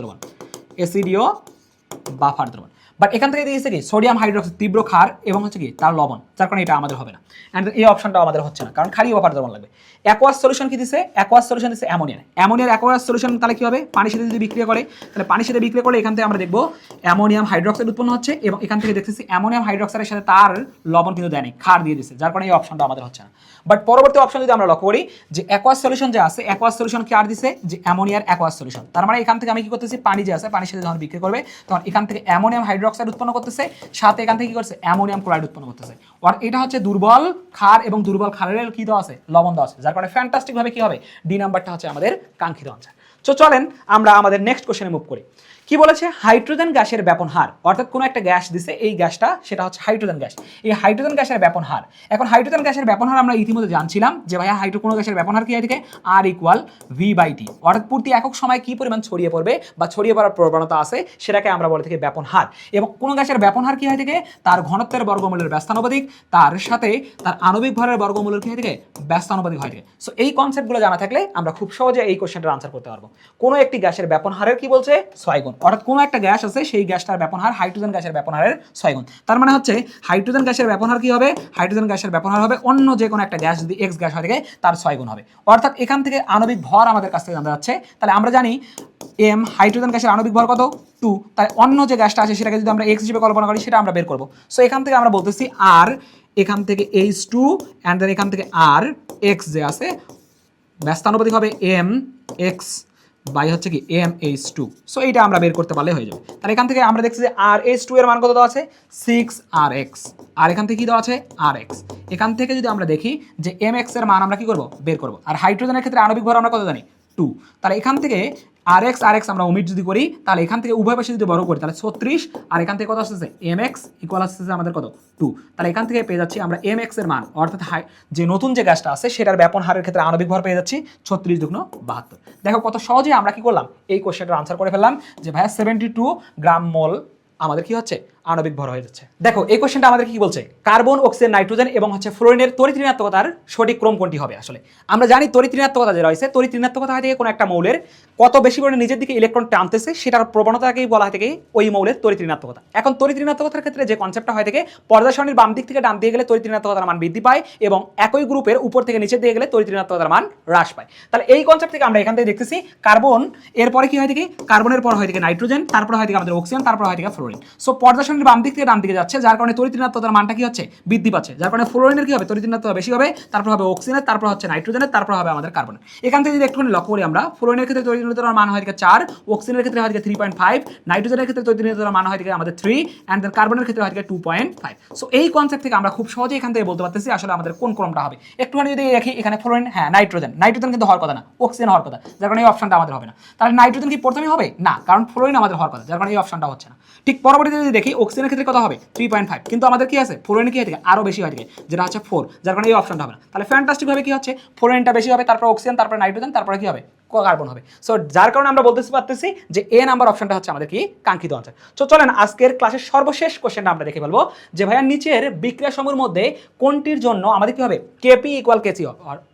দ্রবণ। বাট এখান থেকে দিয়েছে কি সোডিয়াম হাইড্রোক্সাইড তীব্র ক্ষার এবং হচ্ছে কি তার লবণ, যার কারণে এটা আমাদের হবে না, এন্ড এই অপশনটা আমাদের হচ্ছে না, কারণ ক্ষারীয় বাফার দ্রবণ লাগবে। অ্যাকোয়াস সলিউশন কি দিছে, অ্যাকোয়াস সলিউশন দিছে অ্যামোনিয়ার অ্যাকোয়াস সলিউশন, তাহলে কি হবে পানির সাথে যদি বিক্রিয়া করে, তাহলে পানির সাথে বিক্রিয়া করলে এখান থেকে আমরা দেখবো অ্যামোনিয়াম হাইড্রোক্সাইড উৎপন্ন হচ্ছে এবং এখান থেকে দেখতেছি অ্যামোনিয়াম হাইড্রোক্সাইডের সাথে তার লবণ কিন্তু দেয়নি, ক্ষার দিয়ে দিচ্ছে, যার কারণে এই অপশনটা আমাদের হচ্ছে না। বাট পরবর্তী অপশন যদি আমরা লক্ষ্য করি যে অ্যাকোয়াস সলিউশন যে আছে, অ্যাকোয়াস সলিউশন কি আর দিছে যে অ্যামোনিয়ার অ্যাকোয়াস সলিউশন, তার মানে এখান থেকে আমি কি করতেছি পানি যে আছে পানির সাথে যখন বিক্রিয়া করবে তখন এখান থেকে অ্যামোনিয়াম হাইড্রোক্সাইড উৎপন্ন করতেছে, সাথে এখান থেকে কি করছে অ্যামোনিয়াম ক্লোরাইড উৎপন্ন করতেছে, আর এটা হচ্ছে দুর্বল ক্ষার এবং দুর্বল ক্ষারের কি দেওয়া আছে লবণ দেওয়া আছে, যার কারণে ফ্যান্টাস্টিক ভাবে কি হবে ডি নাম্বারটা হচ্ছে আমাদের কাঙ্ক্ষিত আনসার। সো চলেন আমরা আমাদের নেক্সট কোশ্চেনে মুভ করি। কি বলেছে? হাইড্রোজেন গ্যাসের ব্যাপন হার, অর্থাৎ কোনো একটা গ্যাস দিছে, এই গ্যাসটা সেটা হচ্ছে হাইড্রোজেন গ্যাস। এই হাইড্রোজেন গ্যাসের ব্যাপন হার, এখন হাইড্রোজেন গ্যাসের ব্যাপন হার আমরা ইতিমধ্যে জানছিলাম যে ভাইয়া কোনো গ্যাসের ব্যাপন হার কি হয় থেকে আর ইকুয়াল V/T, অর্থাৎ প্রতি একক সময় কি পরিমাণ ছড়িয়ে পড়বে বা ছড়িয়ে পড়ার প্রবণতা আছে সেটাকে আমরা বলে থাকি ব্যাপন হার। এবং কোনো গ্যাসের ব্যাপন হার কি হয় থেকে তার ঘনত্বের বর্গমূলের ব্যস্তানুপাতিক, তার সাথে তার আণবিক ভরের বর্গমূলের কি হয় থেকে ব্যস্তানুপাতিক হয় থেকে। সো এই কনসেপ্টগুলো জানা থাকলে আমরা খুব সহজে এই কোশ্চেনটার আনসার করতে পারবো। কোনো একটি গ্যাসের ব্যাপন হারের কি বলছে 6 গুণ, অর্থাৎ কোনো একটা গ্যাস আছে সেই গ্যাসটার ব্যাপন হার হাইড্রোজেন গ্যাসের ব্যাপন হারের 6 গুণ। তার মানে হচ্ছে হাইড্রোজেন গ্যাসের ব্যাপন হার কি হবে? হাইড্রোজেন গ্যাসের ব্যাপন হার হবে অন্য যে কোনো একটা গ্যাস যদি X গ্যাস হয় থেকে তার 6 গুণ হবে। অর্থাৎ এখান থেকে আণবিক ভর আমাদের কাছ থেকে জানা যাচ্ছে, তাহলে আমরা জানি M হাইড্রোজেন গ্যাসের আণবিক ভর কত 2, তাই অন্য যে গ্যাসটা আছে সেটাকে যদি আমরা X হিসেবে কল্পনা করি সেটা আমরা বের করব। সো এখান থেকে আমরা বলতেছি R, এখান থেকে H2 এন্ড দেন এখান থেকে R X যে আছে ব্যস্তানুপাতিক হবে mx বাই হচ্ছে কি mH2। সো এইটা আমরা বের করতে পারলে হয়ে যাবে। তাহলে এখান থেকে আমরা দেখছি যে RH2 এর মান কত দেওয়া আছে 6Rx, আর এখান থেকে কি দেওয়া আছে Rx। এখান থেকে যদি আমরা দেখি যে mx এর মান আমরা কি করব বের করব, আর হাইড্রোজেনের ক্ষেত্রে আণবিক ভর আমরা কত জানি 2, তাহলে এখান থেকে Rx আমরা ওমিট যদি করি তাহলে এখান থেকে উভয় পাশে যদি বড় করি তাহলে 36, আর এখান থেকে কত আসছে mx ইকুয়াল আসছে আমাদের কত 2। তাহলে এখান থেকে পেয়ে যাচ্ছি আমরা mx এর মান, অর্থাৎ যে নতুন যে গ্যাসটা আছে সেটার ব্যাপন হারের ক্ষেত্রে আণবিক ভর পেয়ে যাচ্ছি 36 দুগুণ 72। দেখো কত সহজে আমরা কি করলাম এই কোশ্চেনটার আনসার করে ফেললাম যে ভাইয়া 72 গ্রাম মোল আমাদের কি হচ্ছে আণবিক ভর হয়ে যাচ্ছে। দেখো এই কোশ্চেনটা আমাদের কি বলছে, কার্বন, অক্সিজেন, নাইট্রোজেন এবং হচ্ছে ফ্লোরিনের তড়িৎ ঋণাত্মকতার সঠিক ক্রম কোনটি হবে। আসলে আমরা জানি তড়িৎ ঋণাত্মকতা যে রয়েছে, তড়িৎ ঋণাত্মকতা হয় থেকে কোনো একটা মৌলের কত বেশি পরিমাণে নিজের দিকে ইলেকট্রন টানতেছে সেটার প্রবণতাকেই বলা হয় থেকে ওই মৌলের তড়িৎ ঋণাত্মকতা। এখন তড়িৎ ঋণাত্মকতার ক্ষেত্রে যে কনসেপ্টটা হয় থেকে পর্যায় সারণীর বাম দিক থেকে ডান দিকে গেলে তড়িৎ ঋণাত্মকতার মান বৃদ্ধি পায় এবং একই গ্রুপের উপর থেকে নিচের দিকে গেলে তড়িৎ ঋণাত্মকতার মান হ্রাস পায়। তাহলে এই কনসেপ্ট থেকে আমরা এখান থেকে দেখতেছি কার্বন এরপরে কি হয় থেকে, কার্বনের পর হয় থেকে নাইট্রোজেন, তারপর হয় থেকে আমাদের অক্সিজেন, তারপর হয় থেকে ফ্লোরিন। সো পর্যায় সারণীর বাম দিক থেকে ডান দিকে যাচ্ছে, যার কারণে তড়িৎ ঋণাত্মকতার মানটা কি হচ্ছে বৃদ্ধি পাচ্ছে, যার কারণে ফ্লোরিনের কি হবে তড়িৎ ঋণাত্মকতা বেশি হবে, তারপর হবে অক্সিজেনের, তারপর হচ্ছে নাইট্রোজেনের, তারপর হবে আমাদের কার্বনের। এখান থেকে যদি একটুখানি লক্ষ্য করি আমরা, ফ্লোরিনের ক্ষেত্রে তড়িৎ ঋণাত্মকতার মান হয় থেকে 4, অক্সিজেনের ক্ষেত্রে হয় থেকে 3.5, নাইট্রোজেনের ক্ষেত্রে তড়িৎ ঋণাত্মকতার মান হয় থেকে আমাদের 3 এন্ড দেন কার্বনের ক্ষেত্রে হয় থেকে 2.5। সো এই কনসেপ্ট থেকে আমরা খুব সহজে এখান থেকে বলতে পারতেছি আসলে আমাদের কোন ক্রমটা হবে। একটুখানি যদি দেখি এখানে ফ্লোরিন, হ্যাঁ নাইট্রোজেন কিন্তু হওয়ার কথা না, অক্সিজেন হওয়ার কথা, যার কারণে এই অপশনটা আমাদের হবে না। তাহলে নাইট্রোজেন কি প্রথমেই হবে না, কারণ ফ্লোরিন আমাদের হওয়ার কথা, যার কারণে এই অপশনটা হচ্ছে না। ঠিক পরবর্তীতে যদি দেখি অক্সিজেনের ক্ষেত্রে কত হবে 3.5, কিন্তু আমাদের কি আছে ফ্লোরিন কি হয় থেকে আরো বেশি হয় থেকে, যেটা হচ্ছে 4, যার কারণে এই অপশনটা হবে না। তাহলে ফ্যান্টাস্টিক ভাবে কি হচ্ছে ফ্লোরিনটা বেশি হবে, তারপর অক্সিজেন, তারপর নাইট্রোজেন, তারপরে কি হবে কার্বন হবে। সো যার কারণে আমরা বলতে পারতেছি যে এ নাম্বার অপশনটা হচ্ছে আমাদের কি কাঙ্ক্ষিত আনসার। সো চলেন আজকের ক্লাসের সর্বশেষ কোশ্চেনটা আমরা দেখে ফেলবো যে ভাইয়া নিচের বিক্রিয়া সমূহের মধ্যে কোনটির জন্য আমাদের কি হবে কেপি ইকুয়াল কেসি,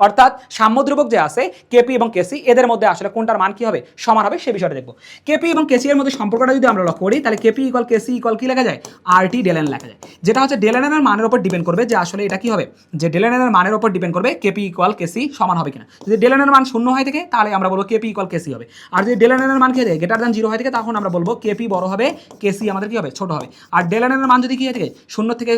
অর্থাৎ সাম্যদ্রব্যক যে আছে কেপি এবং কেসি এদের মধ্যে আসলে কোনটার মান কি হবে সমান হবে সে বিষয়টা দেখবো। কেপি এবং কেসি এর মধ্যে সম্পর্কটা যদি আমরা লক্ষ্য করি তাহলে কেপি ইকুয়াল কেসি ইকুয়াল কি লেখা যায় RT ডেলেন লেখা যায়, যেটা হচ্ছে ডেলেন এর মানের উপর ডিপেন্ড করবে যে আসলে এটা কি হবে, যে ডেলেন এর মানের উপর ডিপেন্ড করবে কেপি ইকুয়াল কেসি সমান হবে কিনা। যদি ডেলেন এর মান 0 হয় থেকে তাহলে আমরা বলবো কেপি ইকুয়াল কেসি হবে, আর যদি ডেলেন এর মান কি হয় গ্রেটার দ্যান 0 হয় থেকে তখন আমরা বলবো কেপি বড় হবে, কেসি আমাদের কি হবে ছোট হবে। আর ডেলেন এর মান যদি কি হয় থেকে 0 থেকে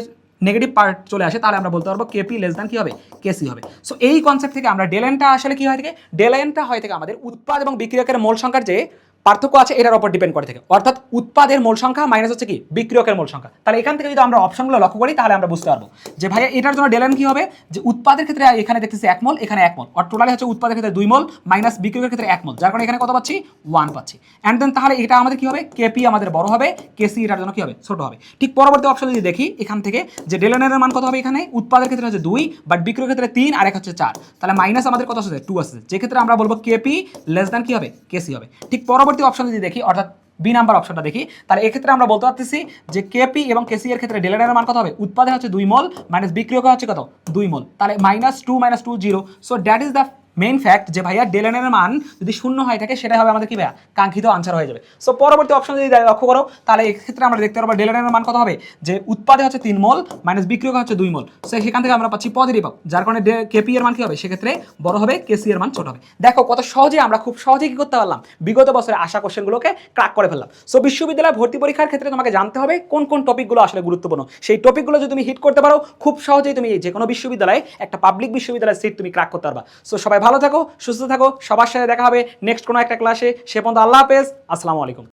নেগেটিভ পার্ট চলে আসে তাহলে আমরা বলতে পারবো কেপি লেস দ্যান কি হবে কেসি হবে। সো এই কনসেপ্ট থেকে আমরা ডেলেনটা আসলে কি হয় থেকে, ডেলেনটা হয় থেকে আমাদের উৎপাদ এবং বিক্রিয়কের মোল সংখ্যার যে পার্থক্য আছে এটার উপর ডিপেন্ড করে থাকে, অর্থাৎ উৎপাদের মোল সংখ্যা মাইনাস হচ্ছে কি বিক্রিয়কের মোল সংখ্যা। তাহলে এখান থেকে যদি আমরা অপশনগুলো লক্ষ্য করি তাহলে আমরা বুঝতে পারবো যে ভাইয়া এটার জন্য ডেলেন কি হবে, যে উৎপাদের ক্ষেত্রে এখানে দেখতেছি 1 মোল, এখানে 1 মোল, আর টোটালি হচ্ছে উৎপাদের ক্ষেত্রে 2 মোল মাইনাস বিক্রিয়কের ক্ষেত্রে 1 মোল, যার কারণে এখানে কত পাচ্ছি 1 পাচ্ছি। এন্ড দেন তাহলে এটা আমাদের কি হবে কেপি আমাদের বড় হবে, কেসি এটার জন্য কি হবে ছোট হবে। ঠিক পরবর্তী অপশন যদি দেখি এখান থেকে যে ডেলেনের মান কত হবে, এখানে উৎপাদের ক্ষেত্রে হচ্ছে 2 বাট বিক্রিয়কের ক্ষেত্রে 3 আর এক হচ্ছে 4, তাহলে মাইনাস আমাদের কত আসছে 2 আসছে, যে ক্ষেত্রে আমরা বলবো কেপি লেস দ্যান কি হবে কেসি হবে। ঠিক পরবর্তী অপশন যদি দেখি অর্থাৎ বি নাম্বার অপশনটা দেখি তাহলে এক্ষেত্রে আমরা বলতে পারতেছি যে কেপি এবং কেসি এর ক্ষেত্রে ডেলেনের মান কত হবে, উৎপাদে হচ্ছে 2 মোল মাইনাস বিক্রিয়কে হচ্ছে কত 2 মোল, তাহলে -2 - 2 0। So that is the main fact যে ভাইয়া ডেলেনের মান যদি 0 হয় থাকে সেটা হবে আমাদের কি ভাইয়া কাঙ্ক্ষিত আনসার হয়ে যাবে। সো পরবর্তী অপশন যদি লক্ষ্য করো তাহলে এক্ষেত্রে আমরা দেখতে পারবো ডেলেনের মান কত হবে, যে উৎপাদে হচ্ছে 3 মোল মাইনাস বিক্রিয়কে হচ্ছে 2 মোল, সো সেখান থেকে আমরা পাচ্ছি পজিটিভ, যার কারণে কেপি এর মান কি হবে সেক্ষেত্রে বড় হবে, কেসি এর মান ছোট হবে। দেখো কত সহজে আমরা খুব সহজেই কি করতে পারলাম বিগত বছরে আসা কোশ্চেনগুলোকে ক্র্যাক করে ফেললাম। সো বিশ্ববিদ্যালয় ভর্তি পরীক্ষার ক্ষেত্রে তোমাকে জানতে হবে কোন কোন টপিকগুলো আসলে গুরুত্বপূর্ণ, সেই টপিকগুলো যদি তুমি হিট করতে পারো খুব সহজেই তুমি যে কোনো বিশ্ববিদ্যালয়ে একটা পাবলিক বিশ্ববিদ্যালয়ের সিট তুমি ক্র্যাক করতে পারবা। সো সবাই ভালো থাকো, সুস্থ থাকো, সবার সাথে দেখা হবে নেক্সট কোনো একটা ক্লাসে। সে পর্যন্ত আল্লাহ হাফেজ, আসসালামু আলাইকুম।